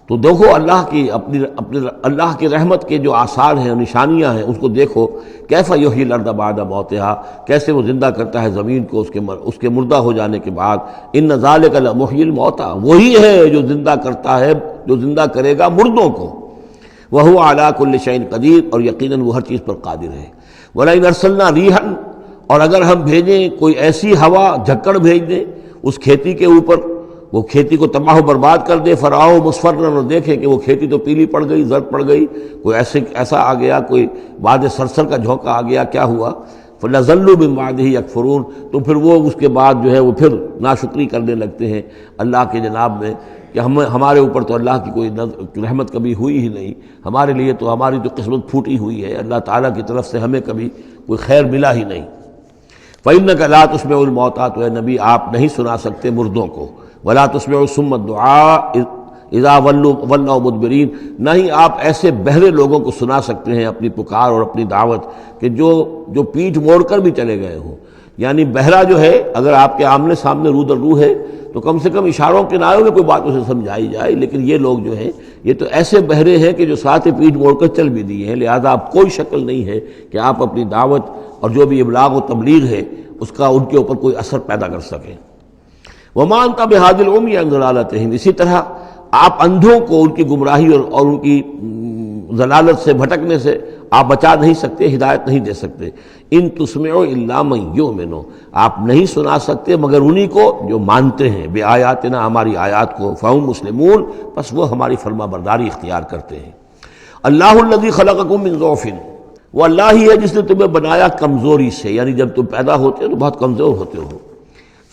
تو دیکھو اللہ کی اپنی اللہ کی رحمت کے جو آثار ہیں، نشانیاں ہیں، اس کو دیکھو۔ کیف یحیی الارض بعد موتہا، کیسے وہ زندہ کرتا ہے زمین کو اس کے مردہ ہو جانے کے بعد۔ ان ذالک لمحیی الموتیٰ، وہی ہے جو زندہ کرتا ہے، جو زندہ کرے گا مردوں کو۔ وہو علی کل شیء قدیر، اور یقیناً وہ ہر چیز پر قادر ہے۔ ولئن ارسلنا ریحا، اور اگر ہم بھیجیں کوئی ایسی ہوا، جھکڑ بھیج دیں اس کھیتی کے اوپر، وہ کھیتی کو تباہ و برباد کر دے، فراؤ مصفرا، اور دیکھیں کہ وہ کھیتی تو پیلی پڑ گئی، زرد پڑ گئی، کوئی ایسا آ گیا، کوئی باد سرسر کا جھونکا آ گیا، کیا ہوا؟ فَلَظَلُّوا مِن بَعْدِهِ يَكْفُرُونَ، تو پھر وہ اس کے بعد جو ہے وہ پھر ناشکری کرنے لگتے ہیں اللہ کے جناب میں، کہ ہمارے اوپر تو اللہ کی کوئی رحمت کبھی ہوئی ہی نہیں، ہمارے لیے تو ہماری تو قسمت پھوٹی ہوئی ہے، اللہ تعالیٰ کی طرف سے ہمیں کبھی کوئی خیر ملا ہی نہیں۔ فَإِنَّكَ لَا تُسْمِعُ الْمَوْتَىٰ، تو اے نبی آپ نہیں سنا سکتے مردوں کو، وَلَا تُسْمِعُ الصُّمَّ الدُّعَاءَ اذا ولوا مدبرین، نہ ہی آپ ایسے بہرے لوگوں کو سنا سکتے ہیں اپنی پکار اور اپنی دعوت کہ جو پیٹھ موڑ کر بھی چلے گئے ہوں۔ یعنی بہرا جو ہے اگر آپ کے آمنے سامنے رو در رو ہے تو کم سے کم اشاروں کے نائوں میں کوئی بات اسے سمجھائی جائے، لیکن یہ لوگ جو ہیں یہ تو ایسے بہرے ہیں کہ جو ساتھ پیٹھ موڑ کر چل بھی دیے ہیں، لہذا اب کوئی شکل نہیں ہے کہ آپ اپنی دعوت اور جو بھی ابلاغ و تبلیغ ہے اس کا ان کے اوپر کوئی اثر پیدا کر سکیں۔ وَمَا أَنْتَ بِهَادِ الْعُمْيِ عَنْ ضَلَالَتِهِمْ، اسی طرح آپ اندھوں کو ان کی گمراہی اور ان کی ضلالت سے، بھٹکنے سے آپ بچا نہیں سکتے، ہدایت نہیں دے سکتے۔ ان تسمعوا الا من یؤمن، آپ نہیں سنا سکتے مگر انہی کو جو مانتے ہیں، بآیاتنا، ہماری آیات کو، فہم مسلمون، بس وہ ہماری فرما برداری اختیار کرتے ہیں۔ اللہ الذی خلقکم من ضعف، وہ اللہ ہی ہے جس نے تمہیں بنایا کمزوری سے، یعنی جب تم پیدا ہوتے ہو تو بہت کمزور ہوتے ہو،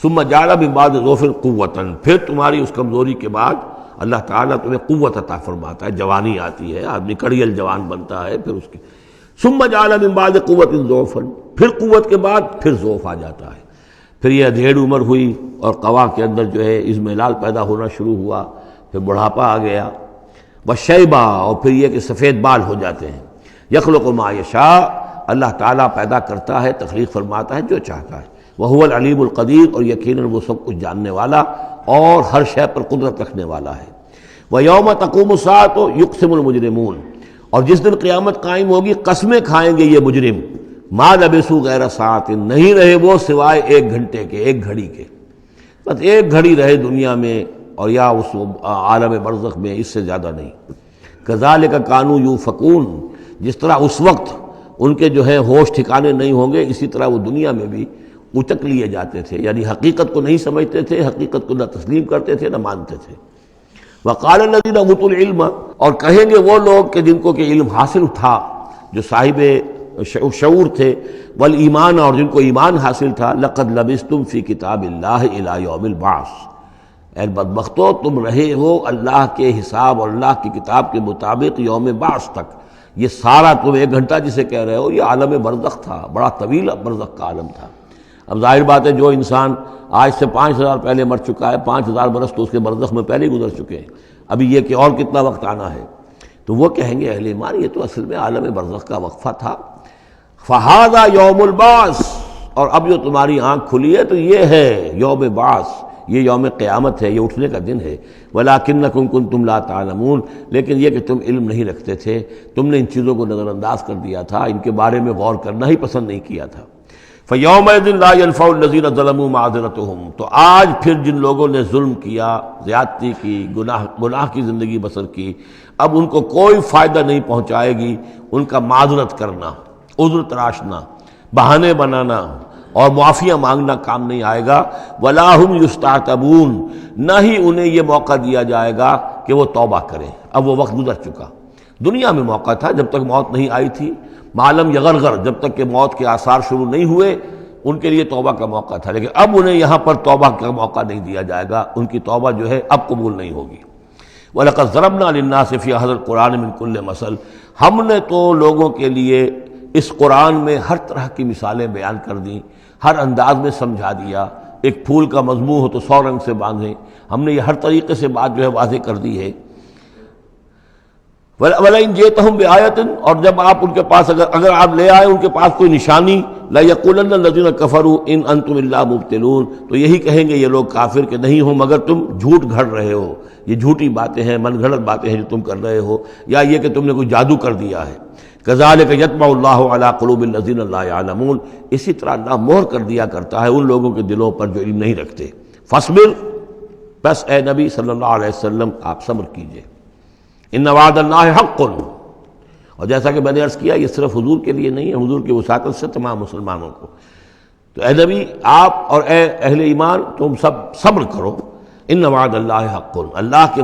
ثم جعل من بعد ضعف قوۃ، پھر تمہاری اس کمزوری کے بعد اللہ تعالیٰ تمہیں قوت عطا فرماتا ہے، جوانی آتی ہے، آدمی کڑیل جوان بنتا ہے، پھر اس کے ثم جعل من بعد قوت ضعفا، پھر قوت کے بعد پھر ضعف آ جاتا ہے، پھر یہ ادھیڑ عمر ہوئی اور قوا کے اندر جو ہے اضمحلال پیدا ہونا شروع ہوا، پھر بڑھاپا آ گیا، وشیبہ، اور پھر یہ کہ سفید بال ہو جاتے ہیں، یخلق ما یشاء، اللہ تعالیٰ پیدا کرتا ہے، تخلیق فرماتا ہے جو چاہتا ہے۔ وَهُوَ الْعَلِيمُ الْقَدِيرُ، اور یقیناً وہ سب کچھ جاننے والا اور ہر شے پر قدرت رکھنے والا ہے۔ وَيَوْمَ تَقُومُ السَّاعَةُ يُقْسِمُ الْمُجْرِمُونَ، اور جس دن قیامت قائم ہوگی قسمیں کھائیں گے یہ مجرم، مَا لَبِثُوا غَيْرَ سَاعَةٍ، نہیں رہے وہ سوائے ایک گھنٹے کے، ایک گھڑی کے، بس ایک گھڑی رہے دنیا میں اور یا اس عالم برزخ میں، اس سے زیادہ نہیں۔ كَذَلِكَ كَانُوا يُؤْفَكُونَ، جس طرح اس وقت ان کے جو ہے ہوش ٹھکانے نہیں ہوں گے، اسی طرح وہ دنیا میں بھی اچک لیے جاتے تھے، یعنی حقیقت کو نہیں سمجھتے تھے، حقیقت کو نہ تسلیم کرتے تھے نہ مانتے تھے۔ وَقَالَ الَّذِينَ أُوتُوا الْعِلْمَ، اور کہیں گے وہ لوگ کہ جن کو کہ علم حاصل تھا، جو صاحب شعور تھے، والایمان، اور جن کو ایمان حاصل تھا، لَقَدْ لَبِثْتُمْ فِي كِتَابِ اللَّهِ إِلَى يَوْمِ الْبَعْثِ، اے بدبختو تم رہے ہو اللہ کے حساب اور اللہ کی کتاب کے مطابق یوم بعث تک۔ یہ سارا تم ایک گھنٹہ جسے کہہ رہے ہو یہ عالم برزخ تھا، بڑا طویل برزخ کا عالم تھا۔ اب ظاہر بات ہے جو انسان آج سے 5000 پہلے مر چکا ہے، 5000 برس تو اس کے برزخ میں پہلے ہی گزر چکے ہیں، ابھی یہ کہ اور کتنا وقت آنا ہے۔ تو وہ کہیں گے اہل ایمان یہ تو اصل میں عالم برزخ کا وقفہ تھا۔ فہذا یوم البعث، اور اب جو تمہاری آنکھ کھلی ہے تو یہ ہے یوم بعث، یہ یوم قیامت ہے، یہ اٹھنے کا دن ہے۔ وَلَٰكِنَّكُمْ كُنتُمْ لَا تَعْلَمُونَ، لیکن یہ کہ تم علم نہیں رکھتے تھے، تم نے ان چیزوں کو نظر انداز کر دیا تھا، ان کے بارے میں غور کرنا ہی پسند نہیں کیا تھا۔ فَيَوْمَئِذٍ لَا يَنفَعُ الَّذِينَ ظَلَمُوا مَعْذِرَتُهُمْ، تو آج پھر جن لوگوں نے ظلم کیا، زیادتی کی، گناہ کی زندگی بسر کی، اب ان کو کوئی فائدہ نہیں پہنچائے گی ان کا معذرت کرنا، عذر تراشنا، بہانے بنانا اور معافیاں مانگنا کام نہیں آئے گا۔ وَلَا هُمْ يُسْتَعْتَبُونَ، نہ ہی انہیں یہ موقع دیا جائے گا کہ وہ توبہ کریں، اب وہ وقت گزر چکا۔ دنیا میں موقع تھا جب تک موت نہیں آئی تھی، معلم یغرغر، جب تک کہ موت کے آثار شروع نہیں ہوئے ان کے لیے توبہ کا موقع تھا، لیکن اب انہیں یہاں پر توبہ کا موقع نہیں دیا جائے گا، ان کی توبہ جو ہے اب قبول نہیں ہوگی۔ وَلَقَدْ ضَرَبْنَا لِلنَّاسِ فِي هَذَا الْقُرْآنِ مِنْ كُلِّ مَثَلٍ، ہم نے تو لوگوں کے لیے اس قرآن میں ہر طرح کی مثالیں بیان کر دیں، ہر انداز میں سمجھا دیا۔ ایک پھول کا مضمون ہو تو 100 رنگ سے باندھیں، ہم نے یہ ہر طریقے سے بات جو ہے واضح کر دی ہے۔ وَلَئِنْ جِئْتَهُمْ بِآيَةٍ، اور جب آپ ان کے پاس اگر آپ لے آئے ان کے پاس کوئی نشانی، لَيَقُولَنَّ الَّذِينَ كَفَرُوا إِنْ أَنْتُمْ إِلَّا مُبْطِلُونَ، تو یہی کہیں گے یہ لوگ کافر کہ نہیں ہو مگر تم جھوٹ گھڑ رہے ہو، یہ جھوٹی باتیں ہیں، من گھڑت باتیں ہیں جو تم کر رہے ہو، یا یہ کہ تم نے کوئی جادو کر دیا ہے۔ كَذَلِكَ يَطْبَعُ اللَّهُ عَلَىٰ قُلُوبِ الَّذِينَ لَا يَعْلَمُونَ، اسی طرح اللہ مہر کر دیا کرتا ہے ان لوگوں کے دلوں پر جو علم نہیں رکھتے۔ فَاصْبِرْ، بس اے نبی صلی اللہ علیہ وسلم آپ صبر کیجئے۔ إِنَّ وَعْدَ اللَّهِ حَقٌّ، اور جیسا کہ میں نے عرض کیا یہ صرف حضور کے لیے نہیں ہے، حضور کی وساطت سے تمام مسلمانوں کو۔ تو اے نبی آپ اور اے اہل ایمان تم سب صبر کرو۔ ان وعد اللہ حق، اللہ کے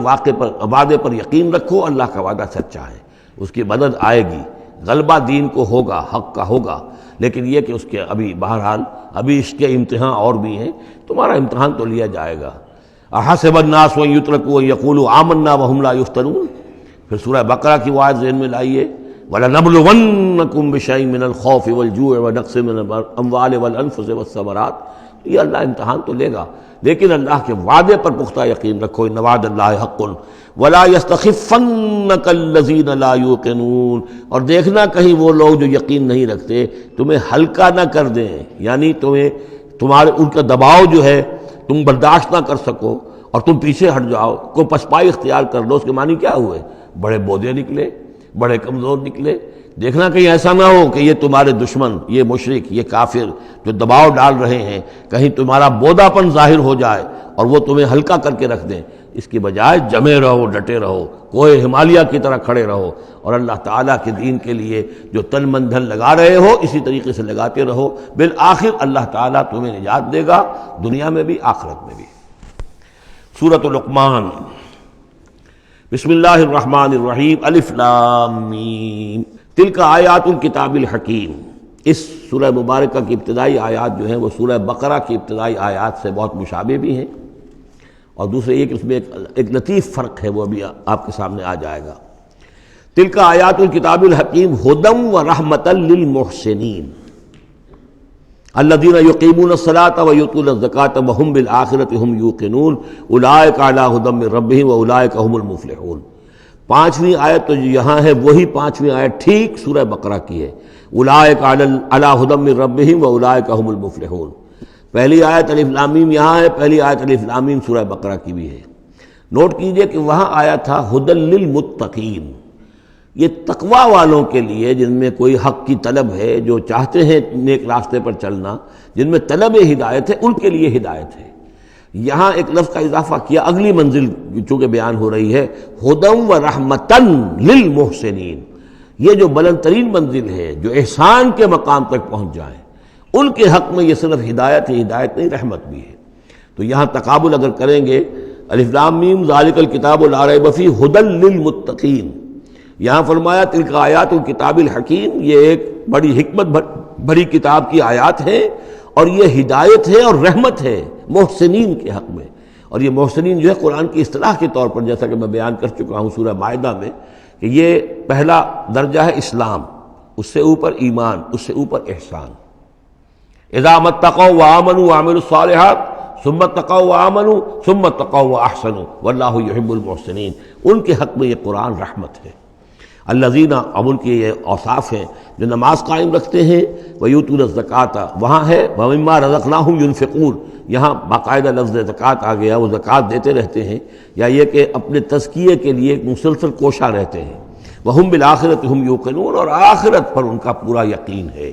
وعدے پر یقین رکھو، اللہ کا وعدہ سچا ہے، اس کی مدد آئے گی، غلبہ دین کو ہوگا، حق کا ہوگا، لیکن یہ کہ اس کے ابھی بہرحال ابھی اس کے امتحان اور بھی ہیں، تمہارا امتحان تو لیا جائے گا۔ احسب الناس ان یترکوا ان یقولوا آمنا وهم لا یفتنون، پھر سورہ بقرہ کی وہ آیت ذہن میں لائیے، وَلَنَبْلُوَنَّكُمْ بِشَيْءٍ مِّنَ الْخَوْفِ وَالْجُوعِ وَنَقْصٍ مِّنَ الْأَمْوَالِ وَالْأَنفُسِ وَالثَّمَرَاتِ، یہ اللہ امتحان تو لے گا، لیکن اللہ کے وعدے پر پختہ یقین رکھو۔ ان وعد اللہ حق ولا يستخفنك الذين لا يوقنون، اور دیکھنا کہیں وہ لوگ جو یقین نہیں رکھتے تمہیں ہلکا نہ کر دیں، یعنی تمہارے ان کا دباؤ جو ہے تم برداشت نہ کر سکو اور تم پیچھے ہٹ جاؤ، کو پسپائی اختیار کر لو۔ اس کے معنی کیا ہوئے؟ بڑے بودے نکلے، بڑے کمزور نکلے۔ دیکھنا کہیں ایسا نہ ہو کہ یہ تمہارے دشمن، یہ مشرک، یہ کافر جو دباؤ ڈال رہے ہیں، کہیں تمہارا بودا پن ظاہر ہو جائے اور وہ تمہیں ہلکا کر کے رکھ دیں۔ اس کی بجائے جمے رہو، ڈٹے رہو، کوئی ہمالیہ کی طرح کھڑے رہو، اور اللہ تعالیٰ کے دین کے لیے جو تن من دھن لگا رہے ہو اسی طریقے سے لگاتے رہو، بالآخر اللہ تعالیٰ تمہیں نجات دے گا، دنیا میں بھی آخرت میں بھی۔ سورۃ لقمان، بسم اللہ الرحمن الرحیم، الف لام میم، تلک آیات الکتاب الحکیم۔ اس سورہ مبارکہ کی ابتدائی آیات جو ہیں وہ سورہ بقرہ کی ابتدائی آیات سے بہت مشابہ بھی ہیں، اور دوسرے یہ کہ اس میں ایک لطیف فرق ہے، وہ ابھی آپ کے سامنے آ جائے گا۔ تلک آیات الکتاب الحکیم ھدی ورحمۃ للمحسنین الذین یقیمون الصلاۃ ویؤتون الزکاۃ وہم بالآخرۃ ہم یوقنون اولئک علی ھدی من ربہم واولئک ھم المفلحون۔ پانچویں آیت تو جو یہاں ہے وہی پانچویں آیت ٹھیک سورہ بقرہ کی ہے، اولئک علی ھدی من ربہم واولئک ھم المفلحون۔ پہلی آیت الف لام میم یہاں ہے، پہلی آیت الف لام میم سورہ بقرہ کی بھی ہے۔ نوٹ کیجئے کہ وہاں آیا تھا ھدی للمتقین، یہ تقوی والوں کے لیے جن میں کوئی حق کی طلب ہے، جو چاہتے ہیں نیک راستے پر چلنا، جن میں طلب ہدایت ہے، ان کے لیے ہدایت ہے۔ یہاں ایک لفظ کا اضافہ کیا، اگلی منزل چونکہ بیان ہو رہی ہے، ھدی و رحمتاً للمحسنین، یہ جو بلند ترین منزل ہے، جو احسان کے مقام تک پہنچ جائیں، ان کے حق میں یہ صرف ہدایت ہے، ہدایت نہیں رحمت بھی ہے۔ تو یہاں تقابل اگر کریں گے، الف لام میم ذالک الکتاب لا ریب فیہ ھدی للمتقین، یہاں فرمایا تلک آیات الکتاب الحکیم، یہ ایک بڑی حکمت بڑی کتاب کی آیات ہیں، اور یہ ہدایت ہے اور رحمت ہے محسنین کے حق میں۔ اور یہ محسنین جو ہے قرآن کی اصطلاح کے طور پر، جیسا کہ میں بیان کر چکا ہوں سورہ مائدہ میں، کہ یہ پہلا درجہ ہے اسلام، اس سے اوپر ایمان، اس سے اوپر احسان۔ اذا ما اتقوا وآمنوا وعملوا الصالحات ثم اتقوا وآمنوا ثم اتقوا واحسنوا واللہ یحب المحسنین، ان کے حق میں یہ قرآن رحمت ہے۔ الذین، اب ان کے یہ اوصاف ہیں جو نماز قائم رکھتے ہیں، ویؤتون الزکوٰۃ، وہاں ہے ومما رزقناہم ینفقون، یہاں باقاعدہ لفظ زکوٰۃ آ گیا، وہ زکوٰۃ دیتے رہتے ہیں، یا یہ کہ اپنے تزکیے کے لیے مسلسل کوشاں رہتے ہیں۔ وہم بالآخرۃ ہم یوقنون، اور آخرت پر ان کا پورا یقین ہے۔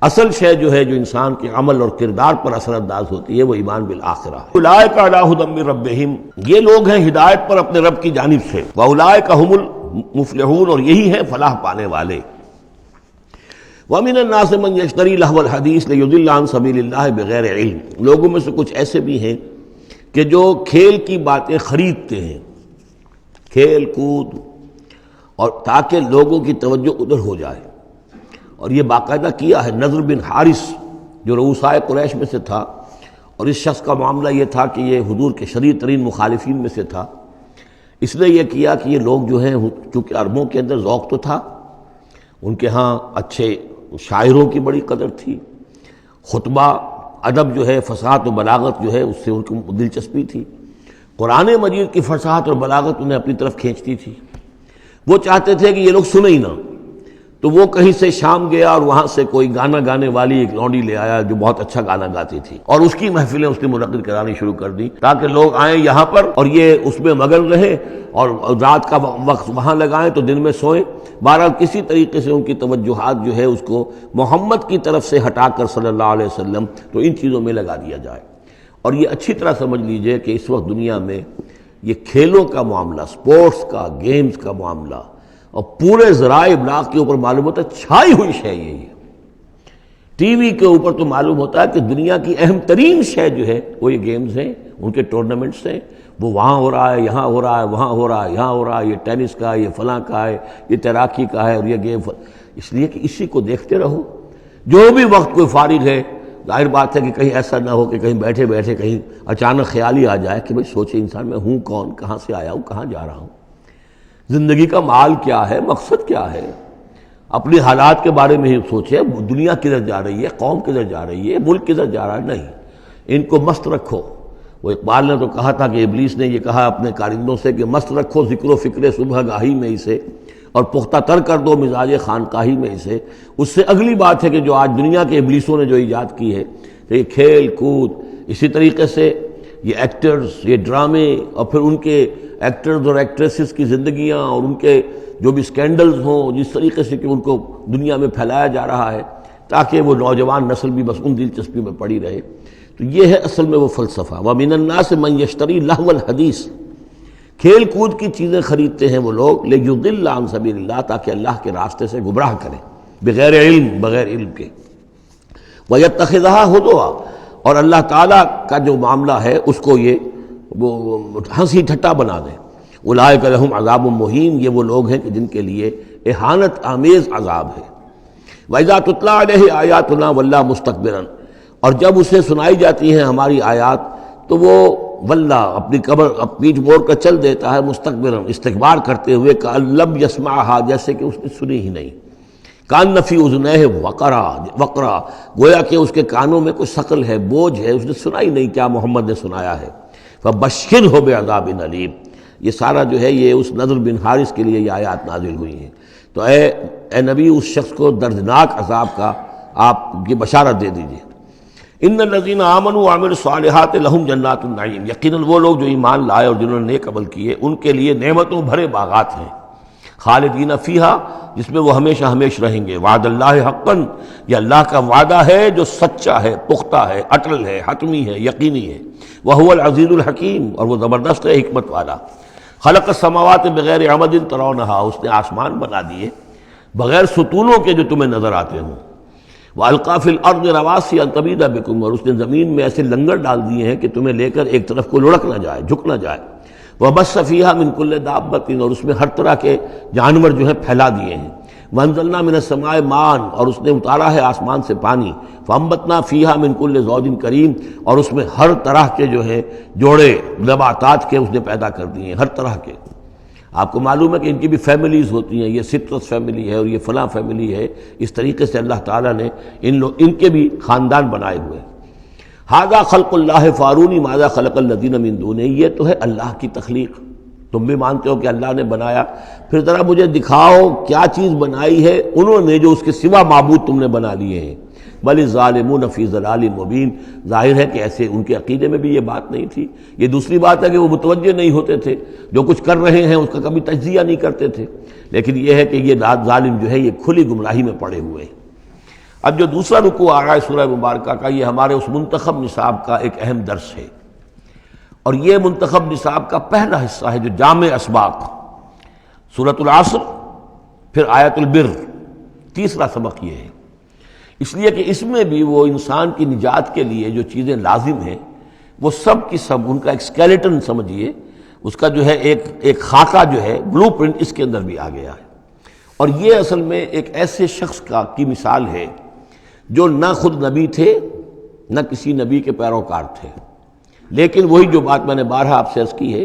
اصل شے جو ہے جو انسان کے عمل اور کردار پر اثر انداز ہوتی ہے، وہ ایمان بالآخرہ ہے۔ اولئک علی ھدی من ربہم، یہ لوگ ہیں ہدایت پر اپنے رب کی جانب سے، واولئک ھم المفلحون، اور یہی ہے فلاح پانے والے۔ وَمِنَ النَّاسِ مَن يَشْتَرِي لَهْوَ الْحَدِيثِ لِيُضِلَّ عَن سَبِيلِ اللَّهِ بِغَيْرِ عِلْم، لوگوں میں سے کچھ ایسے بھی ہیں کہ جو کھیل کی باتیں خریدتے ہیں، کھیل کود، اور تاکہ لوگوں کی توجہ ادھر ہو جائے۔ اور یہ باقاعدہ کیا ہے۔ نضر بن حارث جو رؤسائے قریش میں سے تھا، اور اس شخص کا معاملہ یہ تھا کہ یہ حضور کے شدید ترین مخالفین میں سے تھا، اس نے یہ کیا کہ یہ لوگ جو ہیں، چونکہ عربوں کے اندر ذوق تو تھا، ان کے ہاں اچھے شاعروں کی بڑی قدر تھی، خطبہ ادب جو ہے، فصاحت و بلاغت جو ہے اس سے ان کو دلچسپی تھی، قرآن مجید کی فصاحت اور بلاغت انہیں اپنی طرف کھینچتی تھی۔ وہ چاہتے تھے کہ یہ لوگ سنیں ہی نہ، تو وہ کہیں سے شام گیا اور وہاں سے کوئی گانا گانے والی ایک لونڈی لے آیا جو بہت اچھا گانا گاتی تھی، اور اس کی محفلیں اس نے منعقد کرانی شروع کر دی تاکہ لوگ آئیں یہاں پر اور یہ اس میں مگن رہے، اور رات کا وقت وہاں لگائیں تو دن میں سوئیں۔ بہرحال کسی طریقے سے ان کی توجہات جو ہے اس کو محمد کی طرف سے ہٹا کر صلی اللہ علیہ وسلم تو ان چیزوں میں لگا دیا جائے۔ اور یہ اچھی طرح سمجھ لیجئے کہ اس وقت دنیا میں یہ کھیلوں کا معاملہ، سپورٹس کا، گیمز کا معاملہ، اور پورے ذرائع ابلاغ کے اوپر معلوم ہوتا ہے چھائی ہوئی شے یہ ہے۔ ٹی وی کے اوپر تو معلوم ہوتا ہے کہ دنیا کی اہم ترین شے جو ہے وہ یہ گیمز ہیں، ان کے ٹورنامنٹس ہیں، وہ وہاں ہو رہا ہے، یہاں ہو رہا ہے، وہاں ہو رہا ہے، یہاں ہو رہا ہے، یہ ٹینس کا ہے، یہ فلاں کا ہے، یہ تیراکی کا ہے، اور یہ گیم، اس لیے کہ اسی کو دیکھتے رہو۔ جو بھی وقت کوئی فارغ ہے، ظاہر بات ہے کہ کہیں ایسا نہ ہو کہ کہیں بیٹھے بیٹھے کہیں اچانک خیال ہی آ جائے کہ بھئی سوچے انسان میں ہوں کون، کہاں سے آیا ہوں، کہاں جا رہا ہوں، زندگی کا مال کیا ہے، مقصد کیا ہے، اپنی حالات کے بارے میں ہی سوچے، دنیا کدھر جا رہی ہے، قوم کدھر جا رہی ہے، ملک کدھر جا رہا ہے، نہیں، ان کو مست رکھو۔ وہ اقبال نے تو کہا تھا کہ ابلیس نے یہ کہا اپنے کارندوں سے کہ مست رکھو ذکر و فکر صبح گاہی میں اسے، اور پختہ تر کر دو مزاج خانقاہی میں اسے۔ اس سے اگلی بات ہے کہ جو آج دنیا کے ابلیسوں نے جو ایجاد کی ہے، کہ یہ کھیل کود، اسی طریقے سے یہ ایکٹرز، یہ ڈرامے، اور پھر ان کے ایکٹرز اور ایکٹریسز کی زندگیاں، اور ان کے جو بھی سکینڈلز ہوں، جس طریقے سے کہ ان کو دنیا میں پھیلایا جا رہا ہے تاکہ وہ نوجوان نسل بھی بس ان دلچسپی میں پڑی رہے۔ تو یہ ہے اصل میں وہ فلسفہ۔ وَمِنَ النَّاسِ مَن يَشْتَرِي لَهْوَ الْحَدِيثِ، کھیل کود کی چیزیں خریدتے ہیں وہ لوگ، لِيُضِلَّ عَن سَبِيلِ اللَّهِ، تاکہ اللہ کے راستے سے گمراہ کریں، بغیر علم، بغیر علم کے۔ وَيَتَّخِذَهَا هُزُوًا، اور اللہ تعالیٰ کا جو معاملہ ہے اس کو یہ وہ ہنسی ٹھٹا بنا دیں۔ اولئک لہم عذاب مہین، یہ وہ لوگ ہیں کہ جن کے لیے اہانت آمیز عذاب ہے۔ وَإِذَا تُتْلَىٰ عَلَيْهِ آیاتنا وَلَّىٰ مُسْتَكْبِرًا، اور جب اسے سنائی جاتی ہیں ہماری آیات تو وہ ولّا اپنی قبر پیٹھ موڑ کر چل دیتا ہے، مستکبرن، استکبار کرتے ہوئے، کأن لم یسمعها، جیسے کہ اس نے سنی ہی نہیں، کان فی اذنیہ وقرا، گویا کہ اس کے کانوں میں کوئی ثقل ہے، بوجھ ہے، اس نے سنا ہی نہیں کیا محمد نے سنایا ہے۔ فبشرہ بعذاب علیم، یہ سارا جو ہے یہ اس نضر بن حارث کے لیے یہ آیات نازل ہوئی ہیں۔ تو اے نبی اس شخص کو دردناک عذاب کا آپ کی بشارت دے دیجیے۔ ان الذین آمنوا وعملوا الصالحات لہم جنات النعیم، یقیناً وہ لوگ جو ایمان لائے اور جنہوں نے نیک عمل کیے ان کے لیے نعمتوں بھرے باغات ہیں، خالدین فیہا، جس میں وہ ہمیشہ ہمیشہ رہیں گے۔ وعد اللہ حقا، یہ اللہ کا وعدہ ہے جو سچا ہے، پختہ ہے، اٹل ہے، حتمی ہے، یقینی ہے۔ وہو العزیز الحکیم، اور وہ زبردست ہے، حکمت والا۔ خلق السماوات بغیر عمد ترونہا، اس نے آسمان بنا دیے بغیر ستونوں کے جو تمہیں نظر آتے ہوں۔ وَأَلْقَىٰ فِي الْأَرْضِ رَوَاسِيَ أَن تَمِيدَ بِكُمْ، اور اس نے زمین میں ایسے لنگر ڈال دیے ہیں کہ تمہیں لے کر ایک طرف کو لڑک نہ جائے، جھک نہ جائے۔ وَبَثَّ فِيهَا مِن كُلِّ دَابَّةٍ، اور اس میں ہر طرح کے جانور جو ہیں پھیلا دیے ہیں۔ وَأَنزَلْنَا مِنَ السَّمَاءِ مَاءً، اور اس نے اتارا ہے آسمان سے پانی۔ فَأَنبَتْنَا فِيهَا مِن كُلِّ زَوْجٍ كَرِيمٍ، اور اس میں ہر طرح کے جو ہے جوڑے نباتات کے اس نے پیدا کر دیے ہیں، ہر طرح کے۔ آپ کو معلوم ہے کہ ان کی بھی فیملیز ہوتی ہیں، یہ سٹرس فیملی ہے اور یہ فلاں فیملی ہے، اس طریقے سے اللہ تعالیٰ نے ان کے بھی خاندان بنائے ہوئے۔ ھذا خلق اللہ فارونی ماذا خلق الذین من دونہ، یہ تو ہے اللہ کی تخلیق، تم بھی مانتے ہو کہ اللہ نے بنایا، پھر ذرا مجھے دکھاؤ کیا چیز بنائی ہے انہوں نے جو اس کے سوا معبود تم نے بنا لیے ہیں۔ بل الظالمون فی ضلال مبین، ظاہر ہے کہ ایسے ان کے عقیدے میں بھی یہ بات نہیں تھی۔ یہ دوسری بات ہے کہ وہ متوجہ نہیں ہوتے تھے، جو کچھ کر رہے ہیں اس کا کبھی تجزیہ نہیں کرتے تھے، لیکن یہ ہے کہ یہ ظالم جو ہے یہ کھلی گمراہی میں پڑے ہوئے ہیں۔ اب جو دوسرا رکوع آ رہا ہے سورہ مبارکہ کا، یہ ہمارے اس منتخب نصاب کا ایک اہم درس ہے، اور یہ منتخب نصاب کا پہلا حصہ ہے جو جامع اسباق، سورۃ العصر، پھر آیت البر، تیسرا سبق یہ ہے۔ اس لیے کہ اس میں بھی وہ انسان کی نجات کے لیے جو چیزیں لازم ہیں وہ سب کی سب ان کا ایک اسکیلیٹن سمجھیے، اس کا جو ہے ایک خاکہ جو ہے، بلو پرنٹ اس کے اندر بھی آ گیا ہے۔ اور یہ اصل میں ایک ایسے شخص کی مثال ہے جو نہ خود نبی تھے نہ کسی نبی کے پیروکار تھے، لیکن وہی جو بات میں نے بارہا آپ سے عرض کی ہے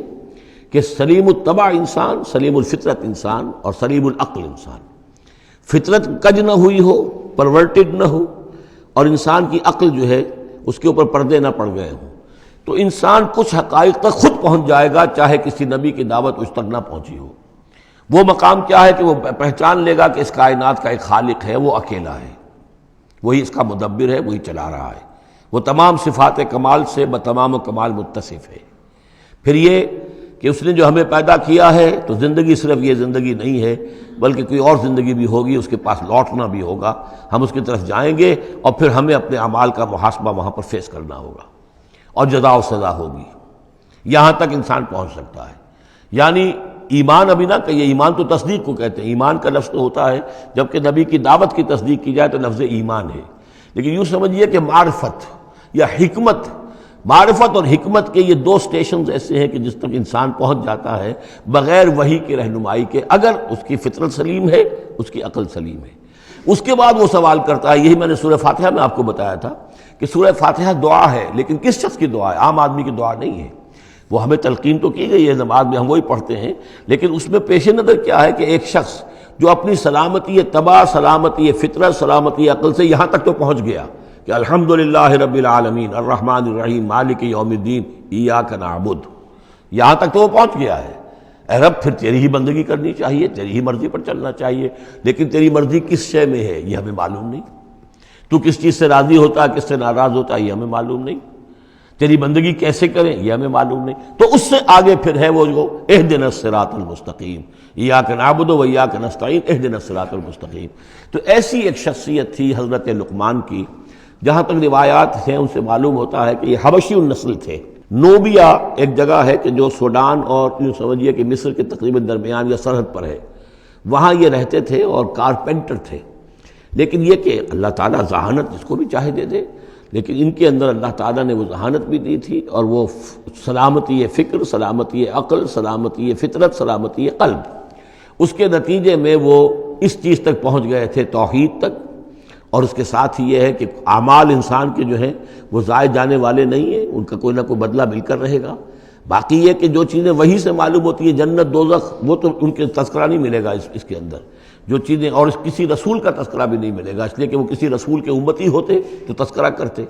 کہ سلیم الطبع انسان، سلیم الفطرت انسان، اور سلیم العقل انسان، فطرت کج نہ ہوئی ہو، پرورٹڈ نہ ہو، اور انسان کی عقل جو ہے اس کے اوپر پردے نہ پڑ گئے ہوں، تو انسان کچھ حقائق تک خود پہنچ جائے گا چاہے کسی نبی کی دعوت اس تک نہ پہنچی ہو۔ وہ مقام کیا ہے کہ وہ پہچان لے گا کہ اس کائنات کا ایک خالق ہے، وہ اکیلا ہے، وہی اس کا مدبر ہے، وہی چلا رہا ہے، وہ تمام صفات کمال سے بتمام و کمال متصف ہے۔ پھر یہ کہ اس نے جو ہمیں پیدا کیا ہے تو زندگی صرف یہ زندگی نہیں ہے بلکہ کوئی اور زندگی بھی ہوگی، اس کے پاس لوٹنا بھی ہوگا، ہم اس کی طرف جائیں گے اور پھر ہمیں اپنے اعمال کا محاسبہ وہاں پر فیس کرنا ہوگا اور جزا و سزا ہوگی۔ یہاں تک انسان پہنچ سکتا ہے، یعنی ایمان ابھی نہ کہیے، ایمان تو تصدیق کو کہتے ہیں، ایمان کا لفظ تو ہوتا ہے جبکہ نبی کی دعوت کی تصدیق کی جائے تو لفظ ایمان ہے، لیکن یوں سمجھیے کہ معرفت یا حکمت، معرفت اور حکمت کے یہ دو سٹیشنز ایسے ہیں کہ جس تک انسان پہنچ جاتا ہے بغیر وحی کی رہنمائی کے، اگر اس کی فطرت سلیم ہے، اس کی عقل سلیم ہے۔ اس کے بعد وہ سوال کرتا ہے، یہی میں نے سورہ فاتحہ میں آپ کو بتایا تھا کہ سورہ فاتحہ دعا ہے، لیکن کس شخص کی دعا ہے؟ عام آدمی کی دعا نہیں ہے، وہ ہمیں تلقین تو کی گئی ہے نماز میں، ہم وہی پڑھتے ہیں، لیکن اس میں پیش نظر کیا ہے کہ ایک شخص جو اپنی سلامتی طبع، سلامتی فطرت، سلامتی عقل سے یہاں تک تو پہنچ گیا کہ الحمدللہ رب العالمین الرحمن الرحیم مالک یوم الدین ایاک نعبد، یہاں تک تو وہ پہنچ گیا ہے۔ اے رب پھر تیری ہی بندگی کرنی چاہیے، تیری ہی مرضی پر چلنا چاہیے، لیکن تیری مرضی کس شے میں ہے یہ ہمیں معلوم نہیں، تو کس چیز سے راضی ہوتا ہے، کس سے ناراض ہوتا ہے یہ ہمیں معلوم نہیں، تیری بندگی کیسے کریں یہ ہمیں معلوم نہیں۔ تو اس سے آگے پھر ہے وہ جو اہدنا الصراط المستقیم، ایاک نعبد و ایاک نستعین اہدنا الصراط المستقیم۔ تو ایسی ایک شخصیت تھی حضرت لقمان کی، جہاں تک روایات ہیں ان سے معلوم ہوتا ہے کہ یہ حبشی النسل تھے۔ نوبیا ایک جگہ ہے کہ جو سوڈان اور یوں سمجھیے کہ مصر کے تقریباً درمیان یا سرحد پر ہے، وہاں یہ رہتے تھے اور کارپینٹر تھے، لیکن یہ کہ اللہ تعالیٰ ذہانت جس کو بھی چاہے دے دے، لیکن ان کے اندر اللہ تعالیٰ نے وہ ذہانت بھی دی تھی اور وہ سلامتی فکر، سلامتی عقل، سلامتی فطرت، سلامتی قلب، اس کے نتیجے میں وہ اس چیز تک پہنچ گئے تھے، توحید تک۔ اور اس کے ساتھ ہی یہ ہے کہ اعمال انسان کے جو ہیں وہ ضائع جانے والے نہیں ہیں، ان کا کوئی نہ کوئی بدلہ مل کر رہے گا۔ باقی یہ کہ جو چیزیں وہی سے معلوم ہوتی ہیں، جنت دوزخ، وہ تو ان کے تذکرہ نہیں ملے گا اس کے اندر، جو چیزیں، اور کسی رسول کا تذکرہ بھی نہیں ملے گا، اس لیے کہ وہ کسی رسول کے امتی ہوتے تو تذکرہ کرتے۔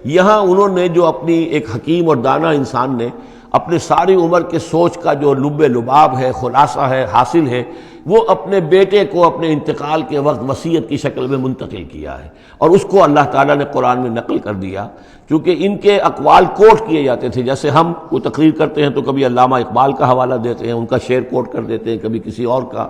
یہاں انہوں نے جو اپنی ایک حکیم اور دانا انسان نے اپنے ساری عمر کے سوچ کا جو لب لباب ہے، خلاصہ ہے، حاصل ہے، وہ اپنے بیٹے کو اپنے انتقال کے وقت وصیت کی شکل میں منتقل کیا ہے، اور اس کو اللہ تعالیٰ نے قرآن میں نقل کر دیا، کیونکہ ان کے اقوال کوٹ کیے جاتے تھے۔ جیسے ہم کوئی تقریر کرتے ہیں تو کبھی علامہ اقبال کا حوالہ دیتے ہیں، ان کا شعر کوٹ کر دیتے ہیں، کبھی کسی اور کا،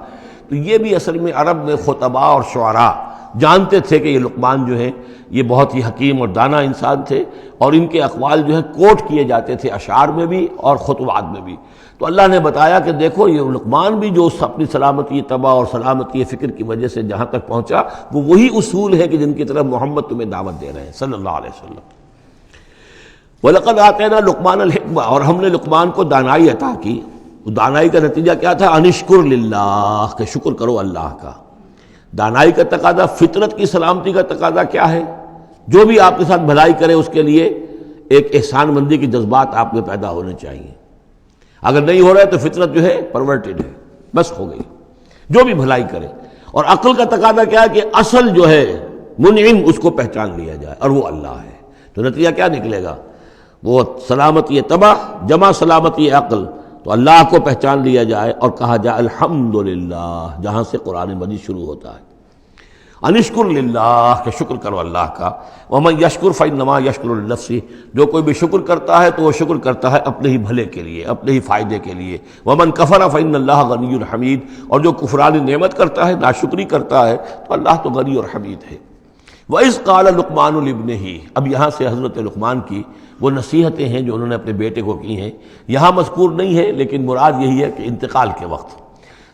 تو یہ بھی اصل میں عرب میں خطباء اور شعراء جانتے تھے کہ یہ لقمان جو ہے یہ بہت ہی حکیم اور دانا انسان تھے، اور ان کے اقوال جو ہے کوٹ کیے جاتے تھے اشعار میں بھی اور خطبات میں بھی۔ تو اللہ نے بتایا کہ دیکھو یہ لقمان بھی جو اپنی سلامتی طبع اور سلامتی فکر کی وجہ سے جہاں تک پہنچا، وہ وہی اصول ہے کہ جن کی طرف محمد تمہیں دعوت دے رہے ہیں صلی اللہ علیہ وسلم۔ وَلَقَدْ آتَيْنَا لُقْمَانَ الْحِكْمَةَ، اور ہم نے لقمان کو دانائی عطا کی۔ دانائی کا نتیجہ کیا تھا؟ انشکر للہ، کہ شکر کرو اللہ کا۔ دانائی کا تقاضا، فطرت کی سلامتی کا تقاضا کیا ہے؟ جو بھی آپ کے ساتھ بھلائی کرے اس کے لیے ایک احسان مندی کی جذبات آپ میں پیدا ہونے چاہیے۔ اگر نہیں ہو رہا ہے تو فطرت جو ہے پرورٹڈ ہے، بس ہو گئی، جو بھی بھلائی کرے۔ اور عقل کا تقاضا کیا ہے کہ اصل جو ہے منعم اس کو پہچان لیا جائے، اور وہ اللہ ہے۔ تو نتیجہ کیا نکلے گا؟ وہ سلامتی طبع جمع سلامتی عقل، تو اللہ کو پہچان لیا جائے اور کہا جائے الحمدللہ، جہاں سے قرآن مجید شروع ہوتا ہے۔ انشکر للہ، کہ شکر کرو اللہ کا۔ ومن یشکر فانما یشکر لنفسہ، جو کوئی بھی شکر کرتا ہے تو وہ شکر کرتا ہے اپنے ہی بھلے کے لیے، اپنے ہی فائدے کے لیے۔ ومن کفر فان اللہ غنی حمید، اور جو کفران نعمت کرتا ہے، ناشکری کرتا ہے، تو اللہ تو غنی اور حمید ہے۔ وَإِذْ قَالَ لُقْمَانُ لِابْنِهِ، اب یہاں سے حضرت لقمان کی وہ نصیحتیں ہیں جو انہوں نے اپنے بیٹے کو کی ہیں، یہاں مذکور نہیں ہے، لیکن مراد یہی ہے کہ انتقال کے وقت،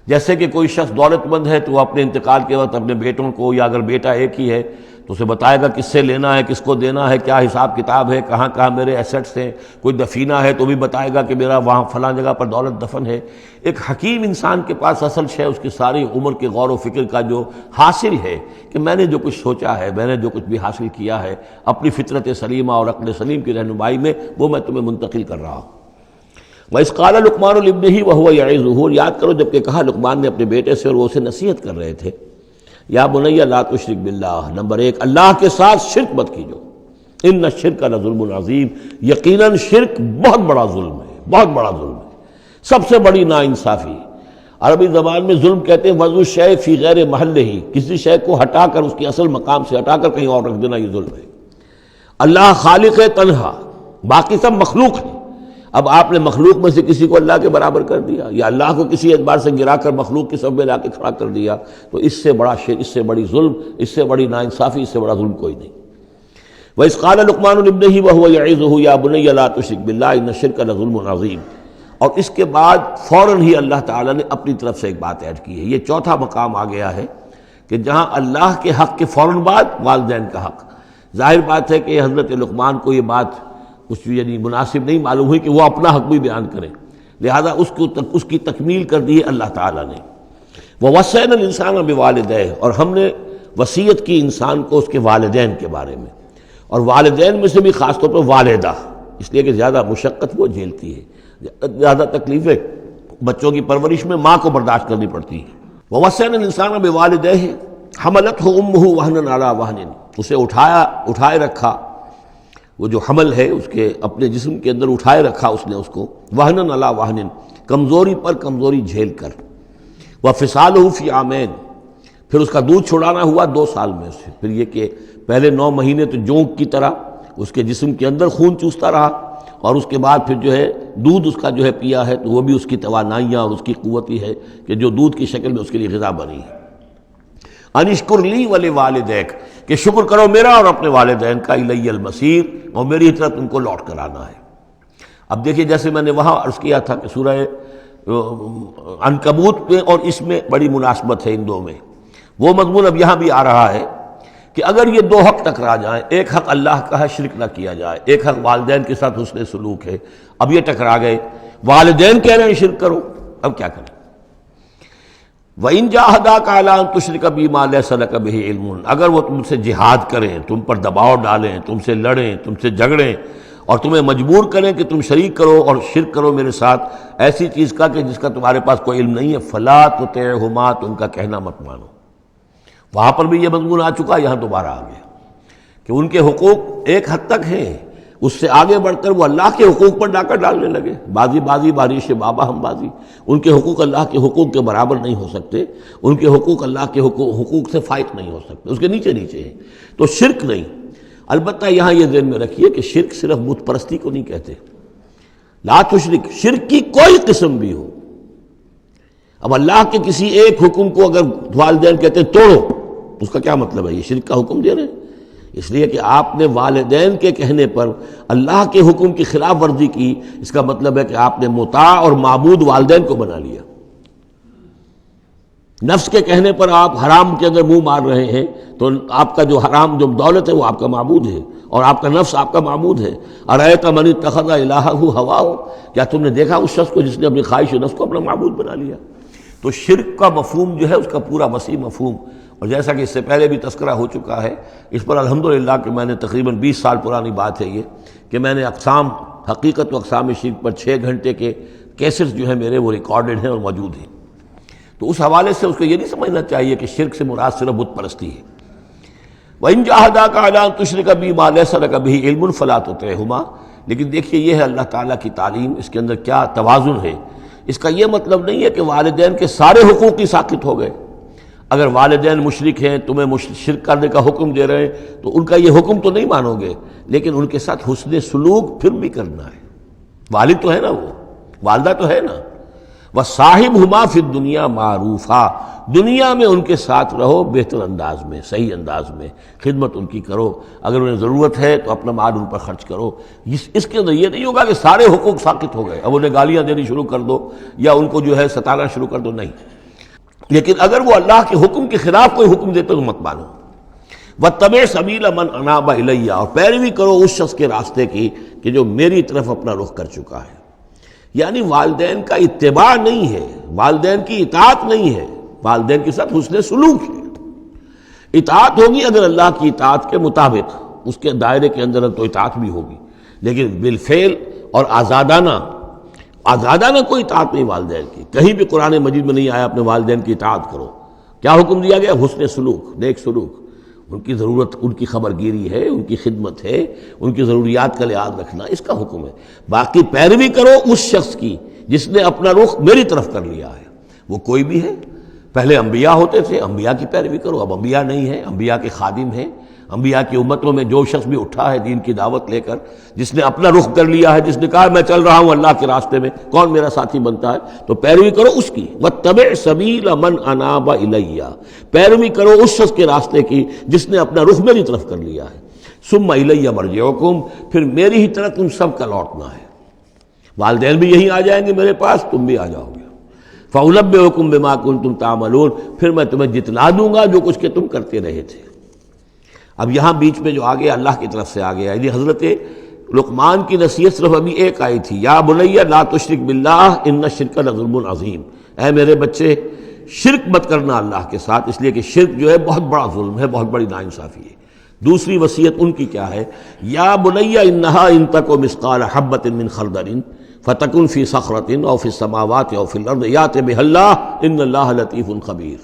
جیسے کہ کوئی شخص دولت مند ہے تو وہ اپنے انتقال کے وقت اپنے بیٹوں کو، یا اگر بیٹا ایک ہی ہے تو اسے بتائے گا کس سے لینا ہے، کس کو دینا ہے، کیا حساب کتاب ہے، کہاں کہاں میرے ایسٹس ہیں۔ کوئی دفینہ ہے تو بھی بتائے گا کہ میرا وہاں فلاں جگہ پر دولت دفن ہے۔ ایک حکیم انسان کے پاس اصل شے اس کی ساری عمر کے غور و فکر کا جو حاصل ہے کہ میں نے جو کچھ سوچا ہے، میں نے جو کچھ بھی حاصل کیا ہے اپنی فطرت سلیمہ اور عقل سلیم کی رہنمائی میں، وہ میں تمہیں منتقل کر رہا ہوں۔ وَإِذْ قَالَ لُقْمَانُ لِابْنِهِ وَهُوَ يَعِظُهُ، یاد کرو جب کہ کہا لقمان نے اپنے بیٹے سے اور وہ اسے نصیحت کر رہے تھے، یا بنی لا تشرک باللہ، نمبر ایک اللہ کے ساتھ شرک مت کیجو، ان الشرک لظلم عظیم، یقیناً شرک بہت بڑا ظلم ہے، بہت بڑا ظلم ہے، سب سے بڑی ناانصافی۔ عربی زبان میں ظلم کہتے ہیں وضع الشیء فی غیر محلہ، کسی شے کو ہٹا کر اس کے اصل مقام سے ہٹا کر کہیں اور رکھ دینا، یہ ظلم ہے۔ اللہ خالق ہے تنہا، باقی سب مخلوق ہیں، اب آپ نے مخلوق میں سے کسی کو اللہ کے برابر کر دیا، یا اللہ کو کسی اعتبار سے گرا کر مخلوق کی صف میں لا کے کھڑا کر دیا، تو اس سے بڑا شرک، اس سے بڑی ظلم، اس سے بڑی ناانصافی، اس سے بڑا ظلم کوئی نہیں۔ وَإِذْ قَالَ لُقْمَانُ لِابْنِهِ وَهُوَ يَعِظُهُ يَا بُنَيَّ لَا تُشْرِكْ بِاللَّهِ إِنَّ الشِّرْكَ لَظُلْمٌ عَظِيمٌ، اور اس کے بعد فوراً ہی اللہ تعالیٰ نے اپنی طرف سے ایک بات ایڈ کی ہے۔ یہ چوتھا مقام آ گیا ہے کہ جہاں اللہ کے حق کے فوراً بعد والدین کا حق۔ ظاہر بات ہے کہ حضرت لقمان کو یہ بات کچھ یعنی مناسب نہیں معلوم ہوئی کہ وہ اپنا حق بھی بیان کریں، لہذا اس کی تکمیل کر دی ہے اللہ تعالیٰ نے۔ وَوَصَّيْنَا الْإِنسَانَ بِوَالِدَيْهِ، اور ہم نے وصیت کی انسان کو اس کے والدین کے بارے میں، اور والدین میں سے بھی خاص طور پر والدہ، اس لیے کہ زیادہ مشقت وہ جھیلتی ہے، زیادہ تکلیفیں بچوں کی پرورش میں ماں کو برداشت کرنی پڑتی ہیں۔ وَوَصَّيْنَا الْإِنسَانَ بِوَالِدَيْهِ حَمَلَتْهُ أُمُّهُ وَهْنًا عَلَى وَهْنٍ، اسے اٹھائے رکھا، وہ جو حمل ہے اس کے اپنے جسم کے اندر اٹھائے رکھا اس نے اس کو، وَهْنًا عَلَى وَهْنٍ، کمزوری پر کمزوری جھیل کر، وَفِصَالُهُ فِي عَامَيْنِ، پھر اس کا دودھ چھڑانا ہوا 2 سال میں سے، پھر یہ کہ پہلے 9 مہینے تو جونک کی طرح اس کے جسم کے اندر خون چوستا رہا، اور اس کے بعد پھر جو ہے دودھ اس کا جو ہے پیا ہے، تو وہ بھی اس کی توانائیاں اور اس کی قوت ہی ہے کہ جو دودھ کی شکل میں اس کے لیے غذا بنی ہے۔ انشکر لی ولوالدیک، کہ شکر کرو میرا اور اپنے والدین کا، الی المصیر، اور میری طرف تم کو لوٹ کر آنا ہے۔ اب دیکھیے جیسے میں نے وہاں عرض کیا تھا کہ سورہ عنکبوت میں اور اس میں بڑی مناسبت ہے ان دو میں، وہ مضمون اب یہاں بھی آ رہا ہے کہ اگر یہ 2 حق ٹکرا جائیں، ایک حق اللہ کا ہے شرک نہ کیا جائے، ایک حق والدین کے ساتھ حسن سلوک ہے، اب یہ ٹکرا گئے، والدین کہہ رہے ہیں شرک کرو، اب کیا کریں؟ وَإِن جَاهَدَاكَ عَلَىٰ أَن تُشْرِكَ بِي مَا لَيْسَ لَكَ بِهِ عِلْمٌ، اگر وہ تم سے جہاد کریں، تم پر دباؤ ڈالیں، تم سے لڑیں، تم سے جھگڑیں، اور تمہیں مجبور کریں کہ تم شریک کرو اور شرک کرو میرے ساتھ ایسی چیز کا کہ جس کا تمہارے پاس کوئی علم نہیں ہے، فَلَا تُطِعْهُمَا، تو ان کا کہنا مت مانو۔ وہاں پر بھی یہ مضمون آ چکا، یہاں دوبارہ آ گیا کہ ان کے حقوق ایک حد تک ہیں، اس سے آگے بڑھ کر وہ اللہ کے حقوق پر ڈاکہ ڈالنے لگے، بازی بازی بارش بابا ہم بازی۔ ان کے حقوق اللہ کے حقوق کے برابر نہیں ہو سکتے، ان کے حقوق اللہ کے حقوق سے فائق نہیں ہو سکتے، اس کے نیچے نیچے ہیں۔ تو شرک نہیں، البتہ یہاں یہ ذہن میں رکھیے کہ شرک صرف بت پرستی کو نہیں کہتے، لا تشرک، شرک کی کوئی قسم بھی ہو۔ اب اللہ کے کسی ایک حکم کو اگر والدین کہتے ہیں توڑو، اس کا کیا مطلب ہے؟ یہ شرک کا حکم دے رہے ہیں، اس لیے کہ آپ نے والدین کے کہنے پر اللہ کے حکم کی خلاف ورزی کی، اس کا مطلب ہے کہ آپ نے مطاع اور معبود والدین کو بنا لیا۔ نفس کے کہنے پر آپ حرام کے اندر منہ مار رہے ہیں تو آپ کا جو حرام جو دولت ہے وہ آپ کا معبود ہے، اور آپ کا نفس آپ کا معبود ہے۔ ارأیت من اتخذ الہہ ہواہ، کیا تم نے دیکھا اس شخص کو جس نے اپنی خواہش نفس کو اپنا معبود بنا لیا؟ تو شرک کا مفہوم جو ہے اس کا پورا وسیع مفہوم، اور جیسا کہ اس سے پہلے بھی تذکرہ ہو چکا ہے، اس پر الحمدللہ کہ میں نے تقریباً 20 سال پرانی بات ہے یہ، کہ میں نے اقسام حقیقت و اقسام شرک پر 6 گھنٹے کے کیسٹس جو ہیں میرے وہ ریکارڈڈ ہیں اور موجود ہیں۔ تو اس حوالے سے اس کو یہ نہیں سمجھنا چاہیے کہ شرک سے مراد صرف بت پرستی ہے۔ وَإِن جَاهَدَاكَ عَلَىٰ أَن تُشْرِكَ بِي مَا لَيْسَ لَكَ بِهِ عِلْمٌ فَلَا تُطِعْهُمَا، لیکن دیکھیے یہ ہے اللہ تعالیٰ کی تعلیم، اس کے اندر کیا توازن ہے۔ اس کا یہ مطلب نہیں ہے کہ والدین کے سارے حقوق ہی ساقط ہو گئے۔ اگر والدین مشرک ہیں، تمہیں شرک کرنے کا حکم دے رہے ہیں تو ان کا یہ حکم تو نہیں مانو گے، لیکن ان کے ساتھ حسن سلوک پھر بھی کرنا ہے۔ والد تو ہے نا، وہ والدہ تو ہے نا۔ وَصَاحِبْهُمَا فِي الدُّنْيَا مَعْرُوفًا، دنیا میں ان کے ساتھ رہو بہتر انداز میں، صحیح انداز میں خدمت ان کی کرو، اگر انہیں ضرورت ہے تو اپنا مال ان پر خرچ کرو۔ اس کے اندر یہ نہیں ہوگا کہ سارے حقوق ساقط ہو گئے، اب انہیں گالیاں دینی شروع کر دو یا ان کو جو ہے ستانا شروع کر دو، نہیں۔ لیکن اگر وہ اللہ کے حکم کے خلاف کوئی حکم دیتے تو مت مانو۔ وَاتَّبِعْ سَبِيلَ مَنْ أَنَابَ إِلَيَّ، اور پیروی کرو اس شخص کے راستے کی کہ جو میری طرف اپنا رخ کر چکا ہے۔ یعنی والدین کا اتباع نہیں ہے، والدین کی اطاعت نہیں ہے، والدین کے ساتھ حسن سلوک ہے۔ اطاعت ہوگی اگر اللہ کی اطاعت کے مطابق، اس کے دائرے کے اندر تو اطاعت بھی ہوگی، لیکن بالفعل اور آزادانہ کوئی اطاعت نہیں والدین کی۔ کہیں بھی قرآن مجید میں نہیں آیا اپنے والدین کی اطاعت کرو۔ کیا حکم دیا گیا؟ حسن سلوک، نیک سلوک، ان کی ضرورت، ان کی خبر گیری ہے، ان کی خدمت ہے، ان کی ضروریات کا لحاظ رکھنا، اس کا حکم ہے۔ باقی پیروی کرو اس شخص کی جس نے اپنا رخ میری طرف کر لیا ہے، وہ کوئی بھی ہے۔ پہلے انبیاء ہوتے تھے، انبیاء کی پیروی کرو، اب انبیاء نہیں ہیں، انبیاء کے خادم ہیں۔ انبیاء کی امتوں میں جو شخص بھی اٹھا ہے دین کی دعوت لے کر، جس نے اپنا رخ کر لیا ہے، جس نے کہا میں چل رہا ہوں اللہ کے راستے میں، کون میرا ساتھی بنتا ہے، تو پیروی کرو اس کی۔ وَاتَّبِعْ سَبِيلَ مَنْ أَنَابَ إِلَيَّ، پیروی کرو اس شخص کے راستے کی جس نے اپنا رخ میری طرف کر لیا ہے۔ ثُمَّ إِلَيَّ مَرْجِعُكُمْ، پھر میری ہی طرف تم سب کا لوٹنا ہے۔ والدین بھی یہیں آ جائیں گے میرے پاس، تم بھی آ جاؤ گے۔ فَأُنَبِّئُكُم بِمَا كُنتُمْ تَعْمَلُونَ، پھر میں تمہیں جتلا دوں گا جو کچھ کہ تم کرتے رہے تھے۔ اب یہاں بیچ میں جو آ گیا اللہ کی طرف سے آ گیا، یعنی حضرت لقمان کی نصیحت صرف ابھی ایک آئی تھی، یا بنی لا تشرک باللہ ان الشرک لظلم عظیم، اے میرے بچے شرک مت کرنا اللہ کے ساتھ، اس لیے کہ شرک جو ہے بہت بڑا ظلم ہے، بہت بڑی ناانصافی ہے۔ دوسری وصیت ان کی کیا ہے؟ یا بنی انہا ان تک مثقال حبۃ من خردل فتکن فی صخرۃ او فی السماوات او فی الارض یات بہ اللہ ان اللہ لطیف خبیر۔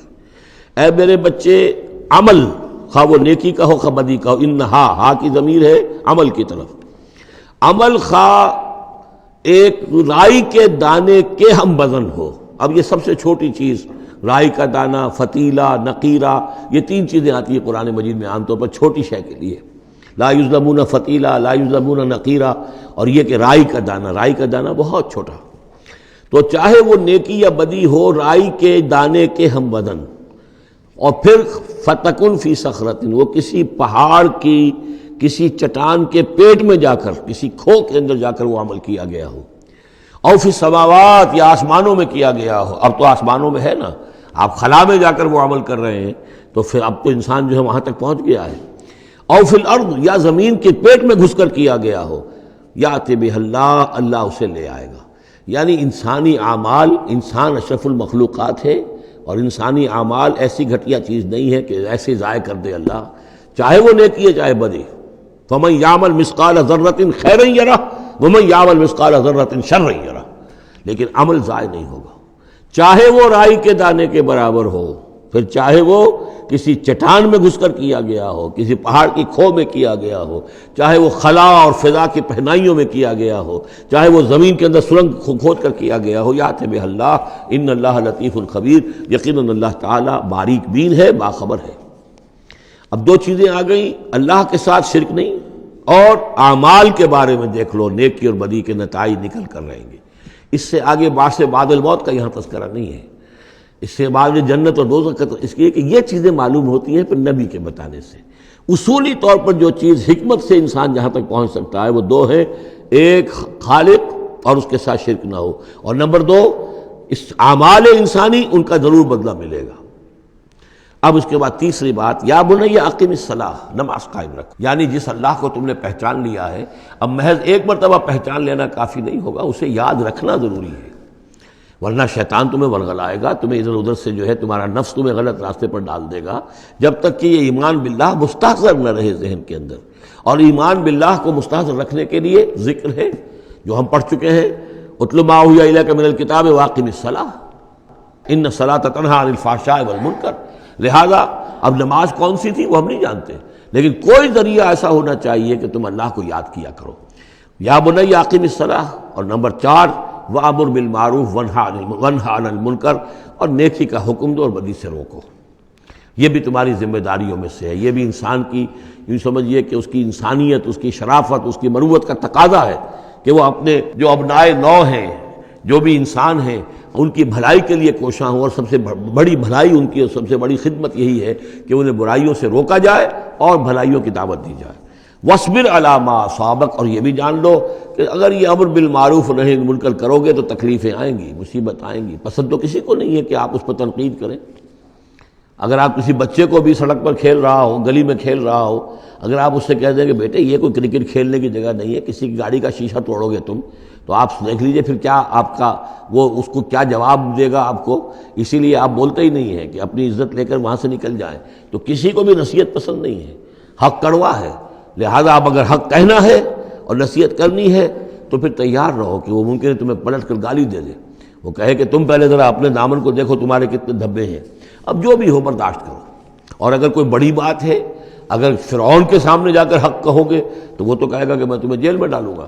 اے میرے بچے عمل، خواہ وہ نیکی کا ہو خواہ بدی کا ہو، انہا، ہا کی ضمیر ہے عمل کی طرف، عمل خواہ ایک رائی کے دانے کے ہم وزن ہو۔ اب یہ سب سے چھوٹی چیز، رائی کا دانہ، فتیلہ، نقیرہ، یہ 3 چیزیں آتی ہیں قرآن مجید میں عام طور پر چھوٹی شے کے لیے، لا یظلمون فتیلہ، لا یظلمون نقیرہ، اور یہ کہ رائی کا دانہ، رائی کا دانہ بہت چھوٹا، تو چاہے وہ نیکی یا بدی ہو رائی کے دانے کے ہم وزن، اور پھر فتکن فی صخرۃ، وہ کسی پہاڑ کی کسی چٹان کے پیٹ میں جا کر، کسی کھو کے اندر جا کر وہ عمل کیا گیا ہو، اور فی السماوات، یا آسمانوں میں کیا گیا ہو۔ اب تو آسمانوں میں ہے نا، آپ خلا میں جا کر وہ عمل کر رہے ہیں، تو پھر اب تو انسان جو ہے وہاں تک پہنچ گیا ہے۔ اور فی الارض، یا زمین کے پیٹ میں گھس کر کیا گیا ہو، یات بہ اللہ، اللہ اسے لے آئے گا۔ یعنی انسانی اعمال، انسان اشرف المخلوقات ہے، اور انسانی اعمال ایسی گھٹیا چیز نہیں ہے کہ ایسے ضائع کر دے اللہ، چاہے وہ نیکی ہے چاہے بدی۔ فمن یعمل مثقال ذرۃ خیرا یرہ ومن یعمل مثقال ذرۃ شرا یرہ، لیکن عمل ضائع نہیں ہوگا، چاہے وہ رائی کے دانے کے برابر ہو، پھر چاہے وہ کسی چٹان میں گھس کر کیا گیا ہو، کسی پہاڑ کی کھو میں کیا گیا ہو، چاہے وہ خلا اور فضا کی پہنائیوں میں کیا گیا ہو، چاہے وہ زمین کے اندر سرنگ کھود کر کیا گیا ہو، یات بہ اللہ ان اللہ لطیف الخبیر، یقیناً اللہ تعالیٰ باریک بین ہے، باخبر ہے۔ اب دو چیزیں آ گئیں، اللہ کے ساتھ شرک نہیں، اور اعمال کے بارے میں دیکھ لو، نیکی اور بدی کے نتائج نکل کر رہیں گے۔ اس سے آگے بعث بعد الموت کا یہاں تذکرہ نہیں ہے، اس سے بعد جنت اور دوزخ کا، اس لیے کہ یہ چیزیں معلوم ہوتی ہیں پھر نبی کے بتانے سے۔ اصولی طور پر جو چیز حکمت سے انسان جہاں تک پہنچ سکتا ہے وہ دو ہیں، ایک خالق اور اس کے ساتھ شرک نہ ہو، اور نمبر دو اس اعمال انسانی ان کا ضرور بدلہ ملے گا۔ اب اس کے بعد تیسری بات، یا بنی اقم الصلاۃ، نماز قائم رکھ، یعنی جس اللہ کو تم نے پہچان لیا ہے، اب محض ایک مرتبہ پہچان لینا کافی نہیں ہوگا، اسے یاد رکھنا ضروری ہے، ورنہ شیطان تمہیں ورغلائے گا، تمہیں ادھر ادھر سے جو ہے تمہارا نفس تمہیں غلط راستے پر ڈال دے گا، جب تک کہ یہ ایمان باللہ مستحضر نہ رہے ذہن کے اندر۔ اور ایمان باللہ کو مستحضر رکھنے کے لیے ذکر ہے جو ہم پڑھ چکے ہیں، اتل ما اوحی الیک من الکتاب واقم الصلاۃ ان الصلاۃ تنہی عن الفحشاء والمنکر۔ لہذا اب نماز کون سی تھی وہ ہم نہیں جانتے، لیکن کوئی ذریعہ ایسا ہونا چاہیے کہ تم اللہ کو یاد کیا کرو۔ یا بنی اقم الصلاۃ، اور نمبر 4 وامر بالمعروف وانہی عن المنکر، اور نیکی کا حکم دو اور بدی سے روکو۔ یہ بھی تمہاری ذمہ داریوں میں سے ہے، یہ بھی انسان کی، یوں سمجھیے کہ اس کی انسانیت، اس کی شرافت، اس کی مروت کا تقاضا ہے کہ وہ اپنے جو ابنائے نو ہیں، جو بھی انسان ہیں، ان کی بھلائی کے لیے کوشاں ہوں، اور سب سے بڑی بھلائی ان کی اور سب سے بڑی خدمت یہی ہے کہ انہیں برائیوں سے روکا جائے اور بھلائیوں کی دعوت دی جائے۔ وَاصْبِرْ عَلَىٰ مَا أَصَابَكَ، اور یہ بھی جان لو کہ اگر یہ امر بالمعروف اور نہی عن المنکر کرو گے تو تکلیفیں آئیں گی، مصیبت آئیں گی۔ پسند تو کسی کو نہیں ہے کہ آپ اس پر تنقید کریں۔ اگر آپ کسی بچے کو بھی سڑک پر کھیل رہا ہو، گلی میں کھیل رہا ہو، اگر آپ اس سے کہہ دیں کہ بیٹے یہ کوئی کرکٹ کھیلنے کی جگہ نہیں ہے، کسی کی گاڑی کا شیشہ توڑو گے تم، تو آپ دیکھ لیجئے پھر کیا آپ کا وہ اس کو کیا جواب دے گا آپ کو۔ اسی لیے آپ بولتے ہی نہیں ہیں کہ اپنی عزت لے کر وہاں سے نکل جائیں۔ تو کسی کو بھی نصیحت پسند نہیں ہے، حق کڑوا ہے، لہذا آپ اگر حق کہنا ہے اور نصیحت کرنی ہے تو پھر تیار رہو کہ وہ ممکن ہے تمہیں پلٹ کر گالی دے دے، وہ کہے کہ تم پہلے ذرا اپنے دامن کو دیکھو تمہارے کتنے دھبے ہیں۔ اب جو بھی ہو برداشت کرو، اور اگر کوئی بڑی بات ہے، اگر فرعون کے سامنے جا کر حق کہو گے تو وہ تو کہے گا کہ میں تمہیں جیل میں ڈالوں گا۔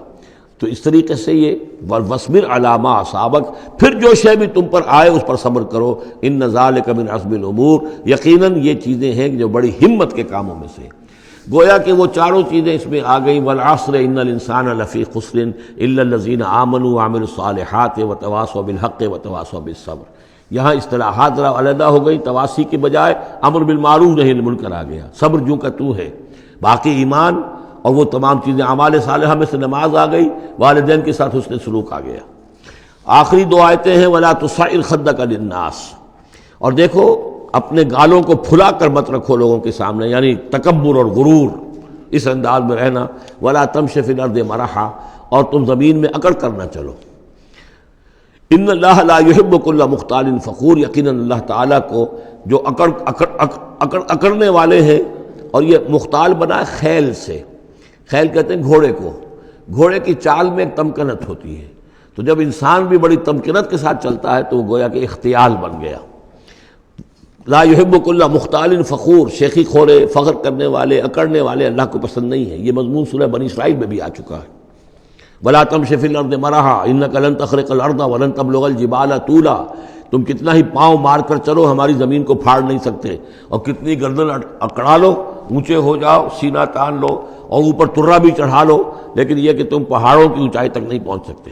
تو اس طریقے سے یہ وَاصْبِرْ عَلَىٰ مَا أَصَابَكَ، پھر جو شے بھی تم پر آئے اس پر صبر کرو، إِنَّ ذَلِكَ مِنْ عَزْمِ الْأُمُورِ، یقیناً یہ چیزیں ہیں جو بڑی ہمت کے کاموں میں سے۔ گویا کہ وہ چاروں چیزیں اس میں آ گئیں، وَالْعَصْرِ إِنَّ الْإِنسَانَ لَفِي خُسْرٍ إِلَّا الَّذِينَ آمَنُوا وَعَمِلُوا الصَّالِحَاتِ وَتَوَاصَوْا بِالْحَقِّ وَتَوَاصَوْا بِالصَّبْرِ۔ یہاں اصطلاحات ذرا علیحدہ ہو گئی، تواصی کی بجائے امر بالمعروف نہی عن المنکر آ گیا، صبر جو کا تو ہے، باقی ایمان اور وہ تمام چیزیں، اعمال صالحہ میں سے نماز آ گئی، والدین کے ساتھ حسن سلوک آ گیا۔ آخری دو آیتیں ہیں وَلَا تُصَعِّرْ خَدَّكَ لِلنَّاسِ، اور دیکھو اپنے گالوں کو پھلا کر مت رکھو لوگوں کے سامنے، یعنی تکبر اور غرور، اس انداز میں رہنا۔ وَلَا تَمْشِ فِي الْأَرْضِ مَرَحًا، اور تم زمین میں اکڑ کر نہ چلو۔ ان اللہ لا يحب كل مختال فخور، یقیناً اللہ تعالیٰ کو جو اکڑنے والے ہیں، اور یہ مختال بنا ہے خیل سے، خیل کہتے ہیں گھوڑے کو، گھوڑے کی چال میں ایک تمکنت ہوتی ہے، تو جب انسان بھی بڑی تمکنت کے ساتھ چلتا ہے تو وہ گویا کہ اختیال بن گیا۔ لا يحب كل مختال فخور، شیخی خورے، فخر کرنے والے، اکڑنے والے اللہ کو پسند نہیں ہے۔ یہ مضمون سورہ بنی اسرائیل میں بھی آ چکا ہے۔ وَلَا تَمْشِ فِي الْأَرْضِ مَرَحًا إِنَّكَ لَن تَخْرِقَ الْأَرْضَ وَلَن تَبْلُغَ الْجِبَالَ طُولًا، تم کتنا ہی پاؤں مار کر چلو ہماری زمین کو پھاڑ نہیں سکتے، اور کتنی گردن اکڑا لو، اونچے ہو جاؤ، سینہ تان لو اور اوپر ترا بھی چڑھا لو، لیکن یہ کہ تم پہاڑوں کی اونچائی تک نہیں پہنچ سکتے۔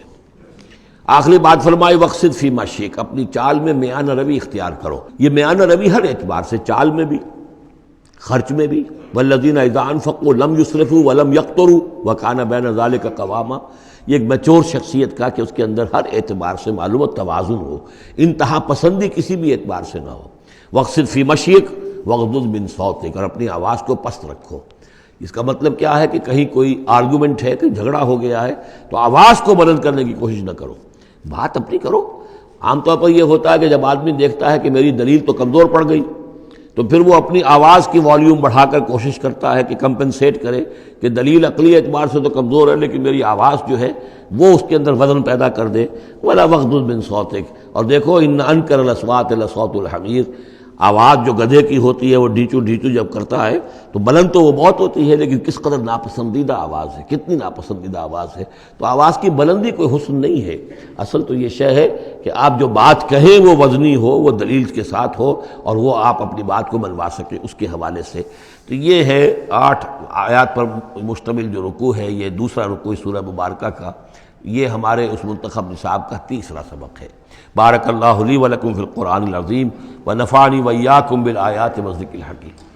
آخری بات فرمائی وَاقْصِدْ فِي مَشْيِكَ، اپنی چال میں میانہ روی اختیار کرو۔ یہ میانہ روی ہر اعتبار سے، چال میں بھی، خرچ میں بھی۔ وَالَّذِينَ إِذَا أَنفَقُوا لَمْ يُسْرِفُوا وَلَمْ يَقْتُرُوا وَكَانَ بَيْنَ ذَلِكَ قَوَامًا، یہ ایک میچور شخصیت کا کہ اس کے اندر ہر اعتبار سے معلوم و توازن ہو، انتہا پسندی کسی بھی اعتبار سے نہ ہو۔ وَاقْصِدْ فِي مَشْيِكَ وَاغْضُضْ مِنْ صَوْتِكَ، اور اپنی آواز کو پست رکھو۔ اس کا مطلب کیا ہے کہ کہیں کوئی آرگومنٹ ہے کہ جھگڑا ہو گیا ہے تو آواز کو بلند کرنے کی کوشش نہ کرو، بات اپنی کرو۔ عام طور پر یہ ہوتا ہے کہ جب آدمی دیکھتا ہے کہ میری دلیل تو کمزور پڑ گئی تو پھر وہ اپنی آواز کی والیوم بڑھا کر کوشش کرتا ہے کہ کمپنسیٹ کرے کہ دلیل عقلی اعتبار سے تو کمزور ہے لیکن میری آواز جو ہے وہ اس کے اندر وزن پیدا کر دے۔ وَلَا وَاغْضُضْ مِنْ صَوْتِكَ، اور دیکھو إِنَّ أَنْكَرَ الْأَصْوَاتِ لَصَوْتُ الْحَمِيرِ، آواز جو گدھے کی ہوتی ہے وہ ڈھیچو ڈھیچو جب کرتا ہے تو بلند تو وہ بہت ہوتی ہے، لیکن کس قدر ناپسندیدہ آواز ہے، کتنی ناپسندیدہ آواز ہے۔ تو آواز کی بلندی کوئی حسن نہیں ہے، اصل تو یہ شے ہے کہ آپ جو بات کہیں وہ وزنی ہو، وہ دلیل کے ساتھ ہو، اور وہ آپ اپنی بات کو منوا سکیں اس کے حوالے سے۔ تو یہ ہے 8 آیات پر مشتمل جو رکوع ہے، یہ دوسرا رکوع سورہ مبارکہ کا، یہ ہمارے اس منتخب نصاب کا تیسرا سبق ہے۔ بارک اللہ لی و لکم فی القرآن العظیم ونفعنی وإیاکم بالآیات والذکر الحکیم۔